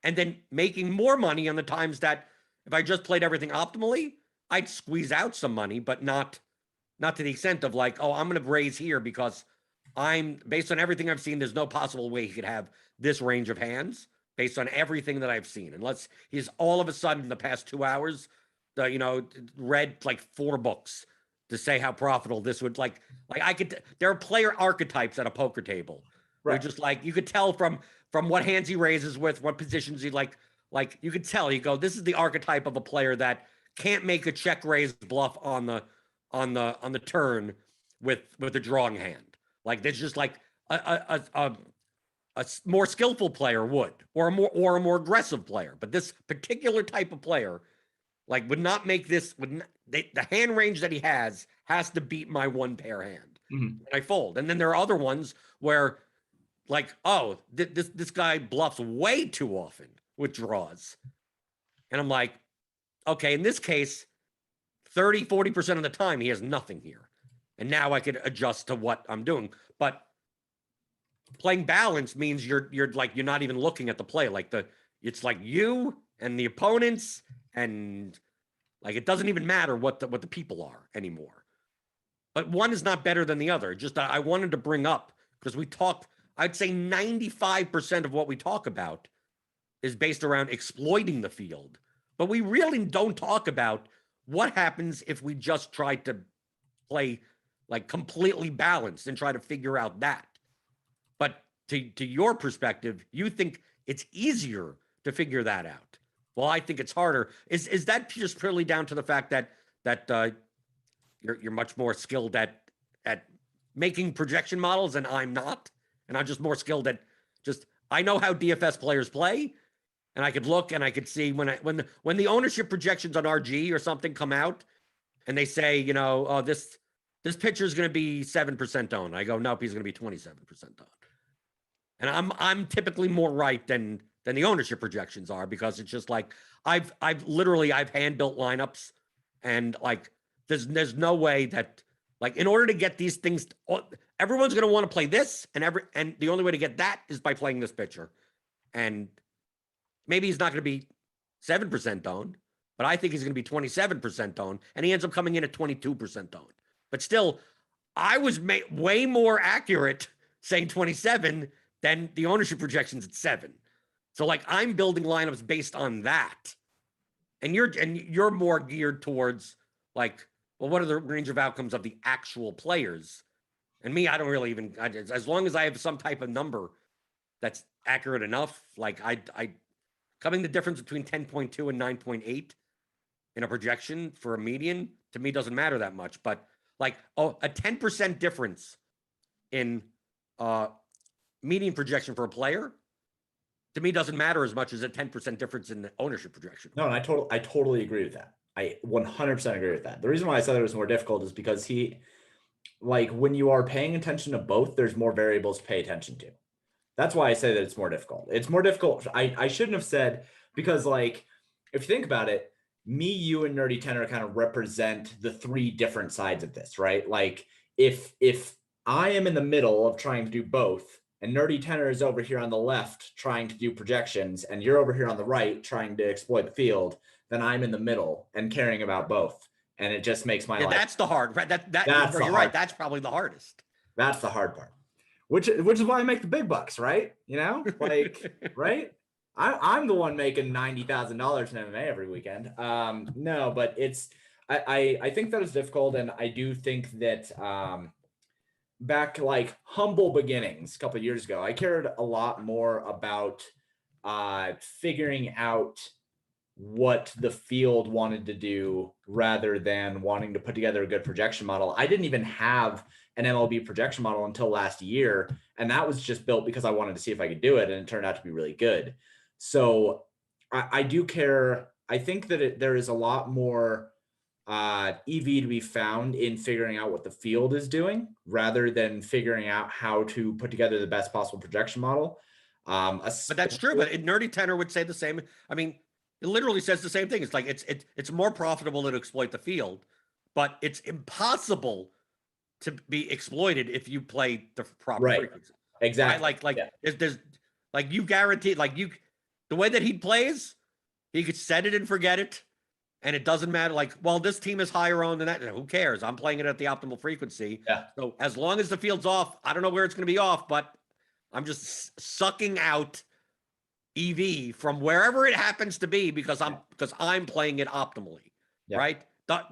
and then making more money on the times that if I just played everything optimally, I'd squeeze out some money, but not to the extent of like, I'm going to raise here because based on everything I've seen, there's no possible way he could have this range of hands based on everything that I've seen. Unless he's all of a sudden in the past 2 hours, read like 4 books to say how profitable this would there are player archetypes at a poker table. Right. Just like, you could tell from what hands he raises with, what positions he like you could tell, you go, this is the archetype of a player that can't make a check raise bluff on the turn, with a drawing hand. Like there's just like a more skillful player would, or a more aggressive player. But this particular type of player, like, would not make this. The hand range that he has to beat my one pair hand, and I fold. And then there are other ones where, like, oh, this guy bluffs way too often with draws, and I'm like, okay, in this case, 30-40% of the time he has nothing here, and now I could adjust to what I'm doing, but. Playing balance means you're not even looking at the play. Like it's like you and the opponents, and like it doesn't even matter what the people are anymore. But one is not better than the other. Just I wanted to bring up, because we talked, I'd say 95% of what we talk about is based around exploiting the field. But we really don't talk about what happens if we just try to play like completely balanced and try to figure out that. But to your perspective, you think it's easier to figure that out. Well, I think it's harder. Is that just purely down to the fact that you're much more skilled at making projection models and I'm not, and I'm just more skilled at I know how DFS players play, and I could look and I could see when the ownership projections on RG or something come out, and they say, oh, this pitcher is going to be 7% owned. I go, nope, he's going to be 27% owned. And I'm typically more right than the ownership projections are, because it's just like I've hand built lineups, and like there's no way that, like, in order to get these things, everyone's going to want to play this, and the only way to get that is by playing this pitcher. And maybe he's not going to be 7% owned, but I think he's going to be 27% owned, and he ends up coming in at 22% owned. But still, I was way more accurate saying 27 than the ownership projections at 7. So like I'm building lineups based on that. And you're more geared towards like, well, what are the range of outcomes of the actual players? And me, I don't really even, as long as I have some type of number that's accurate enough, like I coming the difference between 10.2 and 9.8 in a projection for a median, to me doesn't matter that much. But like, oh, a 10% difference in median projection for a player, to me, doesn't matter as much as a 10% difference in the ownership projection. No, and I totally agree with that. I 100% agree with that. The reason why I said it was more difficult is because when you are paying attention to both, there's more variables to pay attention to. That's why I say that it's more difficult. It's more difficult. I shouldn't have said, because like, if you think about it, me, you, and Nerdy Tenor kind of represent the 3 different sides of this, right? Like if I am in the middle of trying to do both, and Nerdy Tenor is over here on the left trying to do projections, and you're over here on the right trying to exploit the field, then I'm in the middle and caring about both. And it just makes my life. That's the hard, right? You're right. That's probably the hardest. That's the hard part, which is why I make the big bucks, right? Like, right? I'm the one making $90,000 in MMA every weekend. No, but I think that is difficult. And I do think that, back like humble beginnings a couple of years ago, I cared a lot more about figuring out what the field wanted to do rather than wanting to put together a good projection model. I didn't even have an MLB projection model until last year, and that was just built because I wanted to see if I could do it, and it turned out to be really good. So I do care. I think that there is a lot more EV to be found in figuring out what the field is doing rather than figuring out how to put together the best possible projection model. But that's true. But Nerdy Tenor would say the same. I mean, it literally says the same thing. It's like it's more profitable to exploit the field, but it's impossible to be exploited if you play the proper frequency. Exactly. Right? There's like you guaranteed, like the way that he plays, he could set it and forget it. And it doesn't matter. Like, well, this team is higher owned than that. Who cares? I'm playing it at the optimal frequency. Yeah. So as long as the field's off, I don't know where it's going to be off, but I'm just sucking out EV from wherever it happens to be because I'm playing it optimally. Yeah. Right.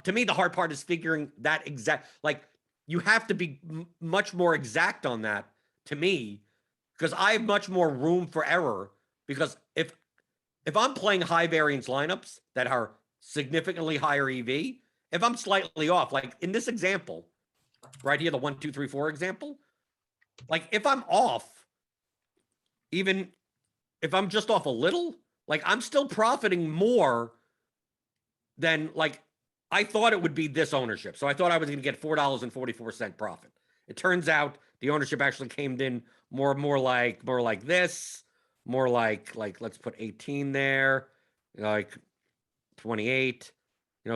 To me, the hard part is figuring that exact. Like, you have to be much more exact on that. To me, because I have much more room for error. Because if I'm playing high variance lineups that are significantly higher EV, if I'm slightly off, like in this example, right here, the 1, 2, 3, 4 example. Like if I'm off, even if I'm just off a little, like I'm still profiting more than like I thought it would be this ownership. So I thought I was going to get $4.44 profit. It turns out the ownership actually came in more like this, more like let's put 18 there, like 28,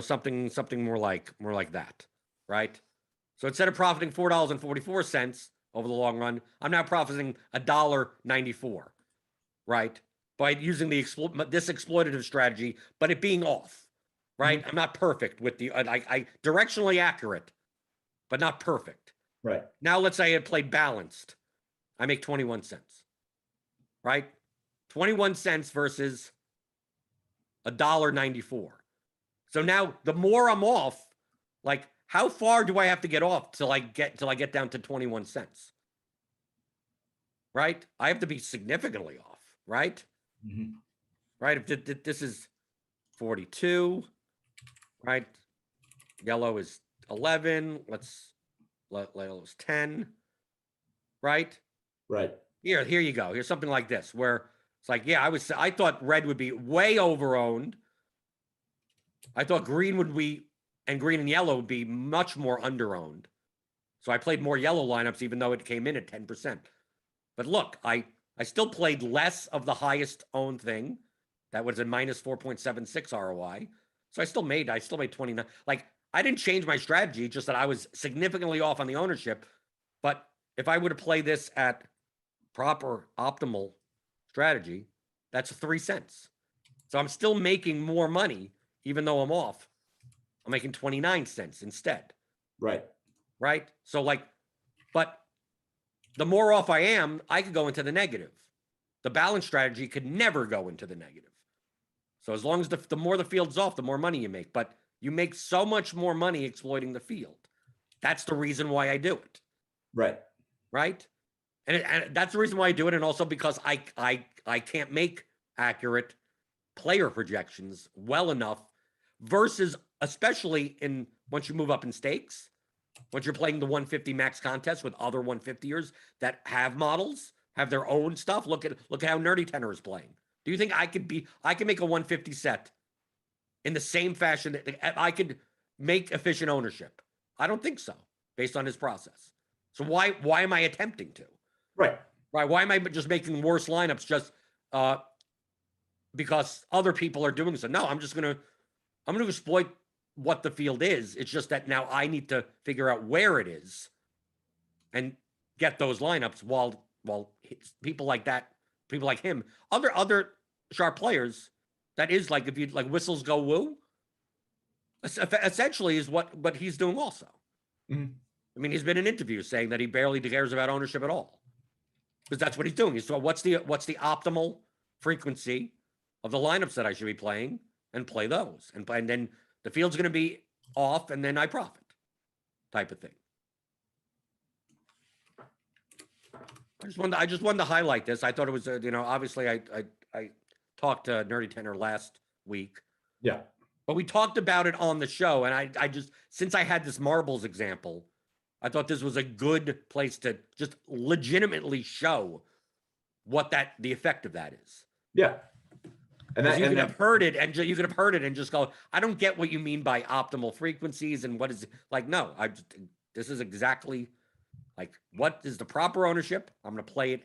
something more like that, right? So instead of profiting $4.44 over the long run, I'm now profiting $1.94, right? By using this exploitative strategy, but it being off, right? I'm not perfect with the I directionally accurate, but not perfect. Right. Now let's say I played balanced. I make 21 cents, right? 21 cents versus $1.94. So now the more I'm off, like how far do I have to get off till I get down to 21 cents? Right? I have to be significantly off, right? Right? If this is 42, right? Yellow is 11. Let's let yellow's 10, right? Right. Here you go. Here's something like this where it's like, yeah, I thought red would be way overowned. I thought green and yellow would be much more underowned. So I played more yellow lineups, even though it came in at 10%. But look, I still played less of the highest owned thing. That was a minus 4.76 ROI. So I still made 29. Like I didn't change my strategy, just that I was significantly off on the ownership. But if I were to play this at proper optimal strategy, that's 3 cents. So I'm still making more money, even though I'm off. I'm making 29 cents instead. Right. Right. So but the more off I am, I could go into the negative. The balance strategy could never go into the negative. So as long as the more the field's off, the more money you make. But you make so much more money exploiting the field. That's the reason why I do it. Right. Right. And that's the reason why I do it. And also because I can't make accurate player projections well enough versus especially once you move up in stakes. Once you're playing the 150 max contest with other 150ers that have models, have their own stuff. Look at how Nerdy Tenor is playing. Do you think I can make a 150 set in the same fashion that I could make efficient ownership? I don't think so, based on his process. So why am I attempting to? Right. Right. Why am I just making worse lineups just because other people are doing so? No, I'm going to exploit what the field is. It's just that now I need to figure out where it is and get those lineups while people like him, other sharp players, that is like, if you like whistles go woo, essentially is what he's doing also. I mean, he's been in interviews saying that he barely cares about ownership at all because that's what he's doing. So what's the optimal frequency of the lineups that I should be playing and play those, and then the field's going to be off, and then I profit, type of thing. I just wanted to highlight this. I thought it was, obviously I talked to Nerdy Tenor last week. Yeah. But we talked about it on the show, and I just, since I had this marbles example, I thought this was a good place to just legitimately show what the effect of that is. Yeah. And you could have heard it and just go, I don't get what you mean by optimal frequencies and what is like. No, this is exactly like what is the proper ownership. I'm going to play it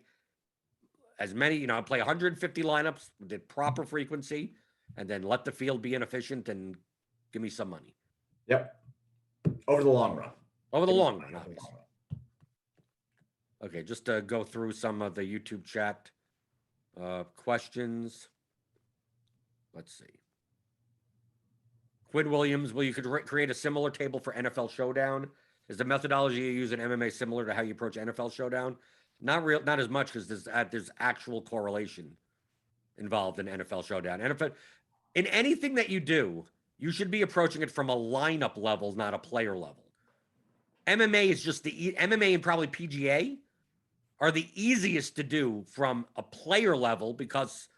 as many, I play 150 lineups with the proper frequency, and then let the field be inefficient and give me some money. Yep. Over the long run. Over the long run, obviously. Okay, just to go through some of the YouTube chat questions. Let's see. Quinn Williams, well, you could create a similar table for NFL Showdown. Is the methodology you use in MMA similar to how you approach NFL Showdown? Not as much, because there's actual correlation involved in NFL Showdown. In anything that you do, you should be approaching it from a lineup level, not a player level. MMA is just MMA and probably PGA are the easiest to do from a player level because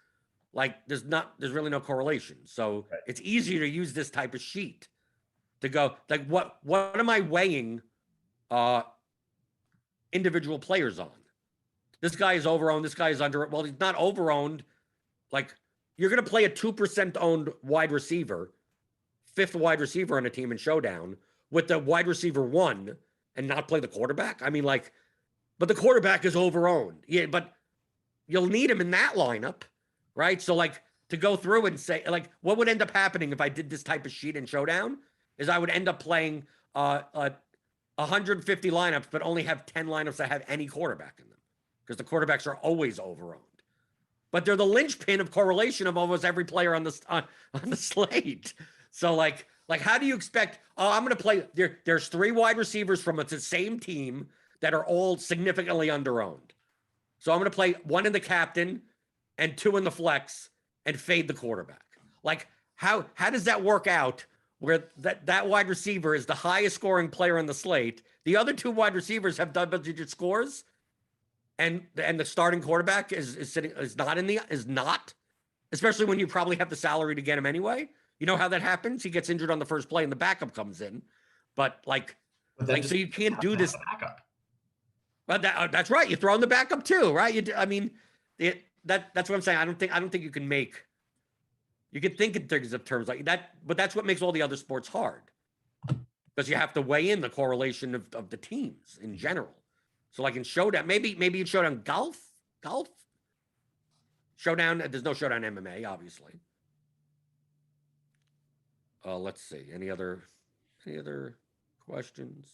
there's really no correlation. So It's easier to use this type of sheet to go like, what am I weighing individual players on. This guy is overowned. This guy is under. Well, he's not overowned. Like, you're going to play a 2% owned wide receiver, fifth wide receiver on a team in Showdown with the wide receiver 1 and not play the quarterback. I mean, like, but the quarterback is overowned. Yeah, but you'll need him in that lineup, right? So, like, to go through and say, like, what would end up happening if I did this type of sheet in Showdown is I would end up playing 150 lineups, but only have 10 lineups that have any quarterback in them because the quarterbacks are always overowned. But they're the linchpin of correlation of almost every player on the slate. So, like, how do you expect? Oh, I'm going to play. There's 3 wide receivers from the same team that are all significantly underowned. So I'm going to play 1 in the captain and 2 in the flex and fade the quarterback. Like, how does that work out? Where that wide receiver is the highest scoring player on the slate. The other 2 wide receivers have double-digit scores, and the starting quarterback is not, especially when you probably have the salary to get him anyway. You know how that happens? He gets injured on the first play, and the backup comes in. But so you can't do this. Backup. But that's right. You throw in the backup too, right? That's what I'm saying. I don't think you can make. You can think in terms like that, but that's what makes all the other sports hard, because you have to weigh in the correlation of the teams in general. So, like in Showdown, maybe in Showdown golf, Showdown. There's no Showdown MMA, obviously. Let's see. Any other questions?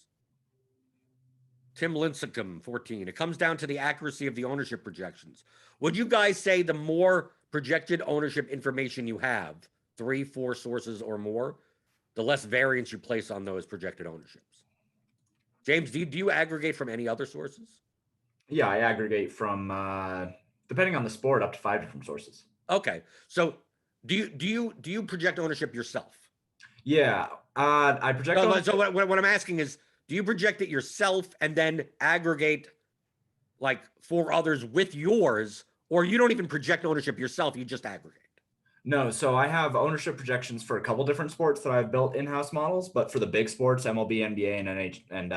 Tim Lincecum, 14. It comes down to the accuracy of the ownership projections. Would you guys say the more projected ownership information you have, 3, 4 sources or more, the less variance you place on those projected ownerships? James, do you aggregate from any other sources? Yeah, I aggregate from depending on the sport up to 5 different sources. Okay, so do you project ownership yourself? Yeah, I project. So what I'm asking is, do you project it yourself and then aggregate like 4 others with yours, or you don't even project ownership yourself, you just aggregate? No, so I have ownership projections for a couple different sports that I've built in-house models, but for the big sports, MLB, NBA, and NH, and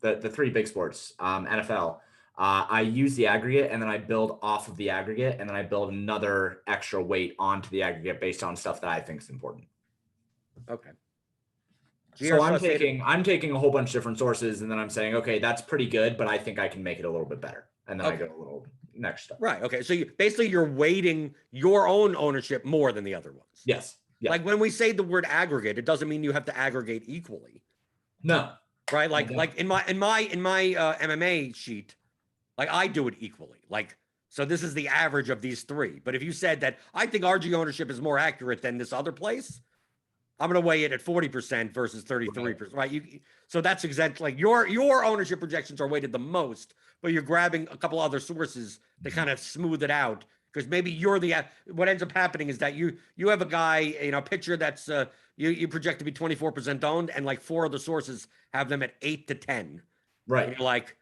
the 3 big sports, NFL, I use the aggregate, and then I build off of the aggregate, and then I build another extra weight onto the aggregate based on stuff that I think is important. Okay. So I'm taking a whole bunch of different sources, and then I'm saying, okay, that's pretty good, but I think I can make it a little bit better. And then I go a little next step. Right. Okay. So you're weighting your own ownership more than the other ones. Yes. Yeah. Like when we say the word aggregate, it doesn't mean you have to aggregate equally. No. Right. Like in my MMA sheet, like I do it equally. Like, so this is the average of these 3. But if you said that I think RG ownership is more accurate than this other place, I'm going to weigh it at 40% versus 33%, right? So that's exactly like your ownership projections are weighted the most, but you're grabbing a couple other sources to kind of smooth it out, because maybe you're what ends up happening is that you have a guy, pitcher that's you project to be 24% owned, and like 4 other sources have them at 8 to 10. Right. And you're like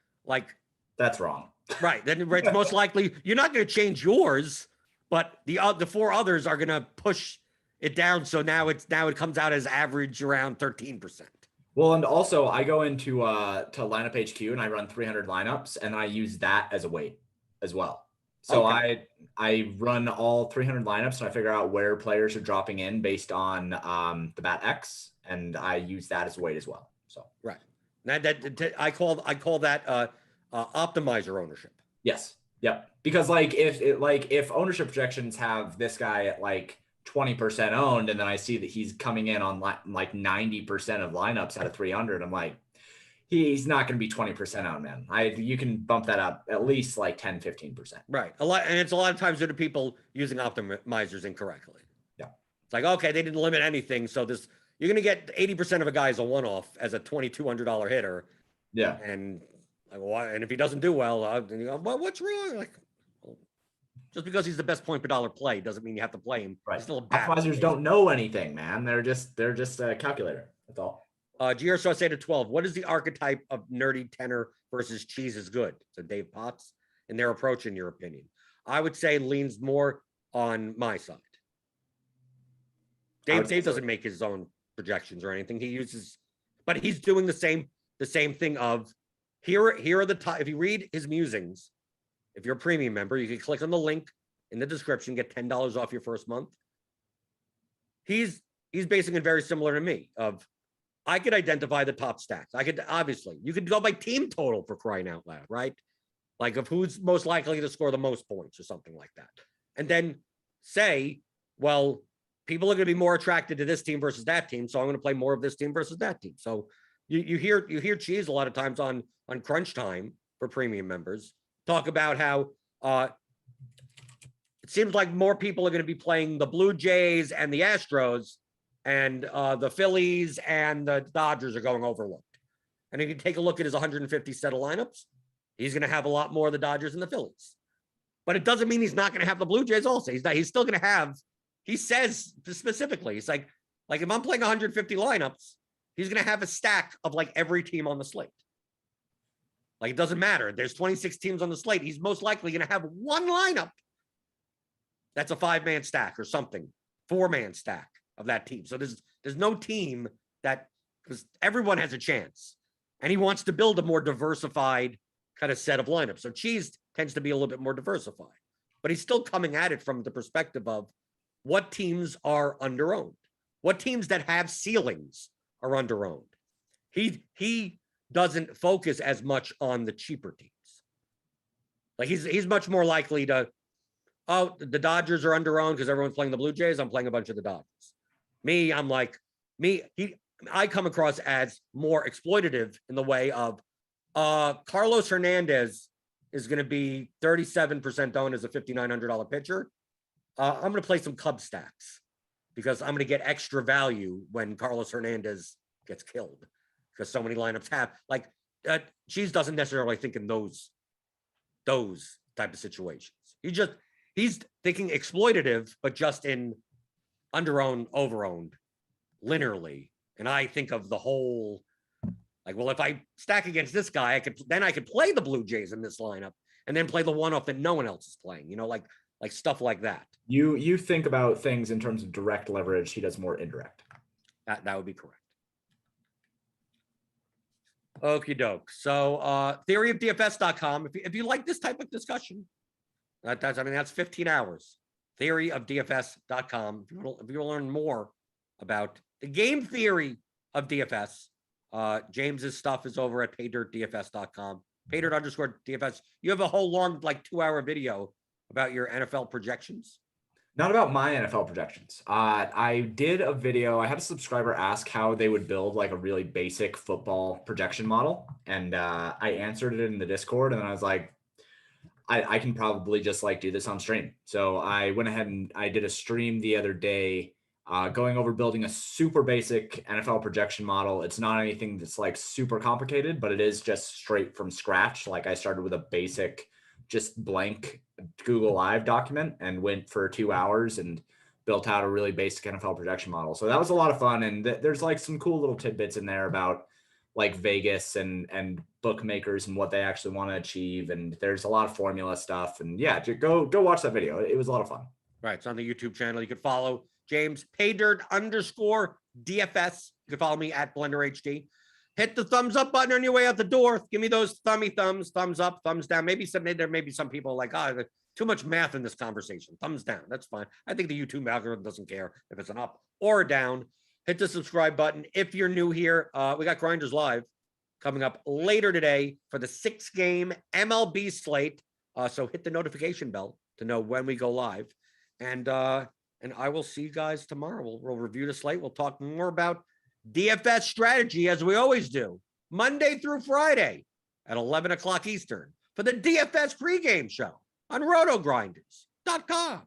that's wrong. Right. Then it's most likely you're not going to change yours, but the 4 others are going to push it down. So now it comes out as average around 13%. Well, and also I go into to lineup HQ and I run 300 lineups, and I use that as a weight as well. So okay. I run all 300 lineups and I figure out where players are dropping in based on the bat X, and I use that as a weight as well. So right. Now that I call that optimizer ownership. Yes. Yep. Because if ownership projections have this guy at like 20% owned, and then I see that he's coming in on like 90% of lineups out of 300, I'm like, he's not going to be 20% owned, man. You can bump that up at least like 10-15%. Right. It's a lot of times due to people using optimizers incorrectly. Yeah. It's like, okay, they didn't limit anything, so you're going to get 80% of a guy as a one-off as a $2,200 hitter. Yeah. And if he doesn't do well, well, what's wrong? Like, just because he's the best point per dollar play doesn't mean you have to play him. Right. He's still a optimizers don't know anything, man. They're just a calculator. That's all. GR say to 12. What is the archetype of nerdy tenor versus cheese is good? So Dave Potts and their approach, in your opinion. I would say leans more on my side. Dave doesn't make his own projections or anything. He uses, but he's doing the same. the same thing of here are the top. If you read his musings, if you're a premium member, you can click on the link in the description, get $10 off your first month. He's basing it very similar to me of I could identify the top stacks. I could obviously you could go by team total for crying out loud, right? Like of who's most likely to score the most points or something like that. And then say, well, people are going to be more attracted to this team versus that team, so I'm going to play more of this team versus that team. So you hear Cheese a lot of times on Crunch Time for premium members talk about how it seems like more people are going to be playing the Blue Jays and the Astros, and the Phillies and the Dodgers are going overlooked. And if you take a look at his 150 set of lineups, he's going to have a lot more of the Dodgers and the Phillies. But it doesn't mean he's not going to have the Blue Jays also. He's still going to have, he says specifically, it's like if I'm playing 150 lineups, he's going to have a stack of like every team on the slate. Like it doesn't matter. There's 26 teams on the slate. He's most likely going to have one lineup that's a 5-man stack or something, 4-man stack of that team. So there's no team that, because everyone has a chance, and he wants to build a more diversified kind of set of lineups. So Cheese tends to be a little bit more diversified, but he's still coming at it from the perspective of what teams are underowned, what teams that have ceilings are underowned. He doesn't focus as much on the cheaper teams. Like he's much more likely to, oh, the Dodgers are underowned because everyone's playing the Blue Jays. I'm playing a bunch of the Dodgers. Me, I'm like, I come across as more exploitative in the way of Carlos Hernandez is going to be 37% owned as a $5,900 pitcher. I'm going to play some Cub stacks because I'm going to get extra value when Carlos Hernandez gets killed because so many lineups have like Cheese doesn't necessarily think in those type of situations. He's thinking exploitative, but just in underowned, overowned, linearly. And I think of the whole, like, well, if I stack against this guy, I could play the Blue Jays in this lineup and then play the one off that no one else is playing, like stuff like that. You think about things in terms of direct leverage. He does more indirect. That would be correct. Okie doke. So theoryofdfs.com. If you like this type of discussion, that's 15 hours. Theoryofdfs.com. If you want to learn more about the game theory of DFS, James's stuff is over at paydirtdfs.com. Paydirt_DFS. You have a whole long, like 2-hour video about your NFL projections. Not about my NFL projections. I did a video. I had a subscriber ask how they would build like a really basic football projection model. And I answered it in the Discord, and then I was like, I can probably just like do this on stream. So I went ahead and I did a stream the other day going over building a super basic NFL projection model. It's not anything that's like super complicated, but it is just straight from scratch. Like I started with a basic, just blank Google Live document and went for 2 hours and built out a really basic NFL projection model. So that was a lot of fun. And there's like some cool little tidbits in there about like Vegas and bookmakers and what they actually want to achieve. And there's a lot of formula stuff. And yeah, go watch that video. It was a lot of fun. Right. It's on the YouTube channel. You can follow James Paydirt_DFS. You can follow me at BlenderHD. Hit the thumbs up button on your way out the door. Give me those thumbs up, thumbs down. There may be some people like, too much math in this conversation. Thumbs down. That's fine. I think the YouTube algorithm doesn't care if it's an up or a down. Hit the subscribe button. If you're new here, we got Grinders Live coming up later today for the 6-game MLB slate. So hit the notification bell to know when we go live. And I will see you guys tomorrow. We'll review the slate. We'll talk more about DFS strategy as we always do, Monday through Friday at 11 o'clock Eastern for the DFS pregame show on RotoGrinders.com.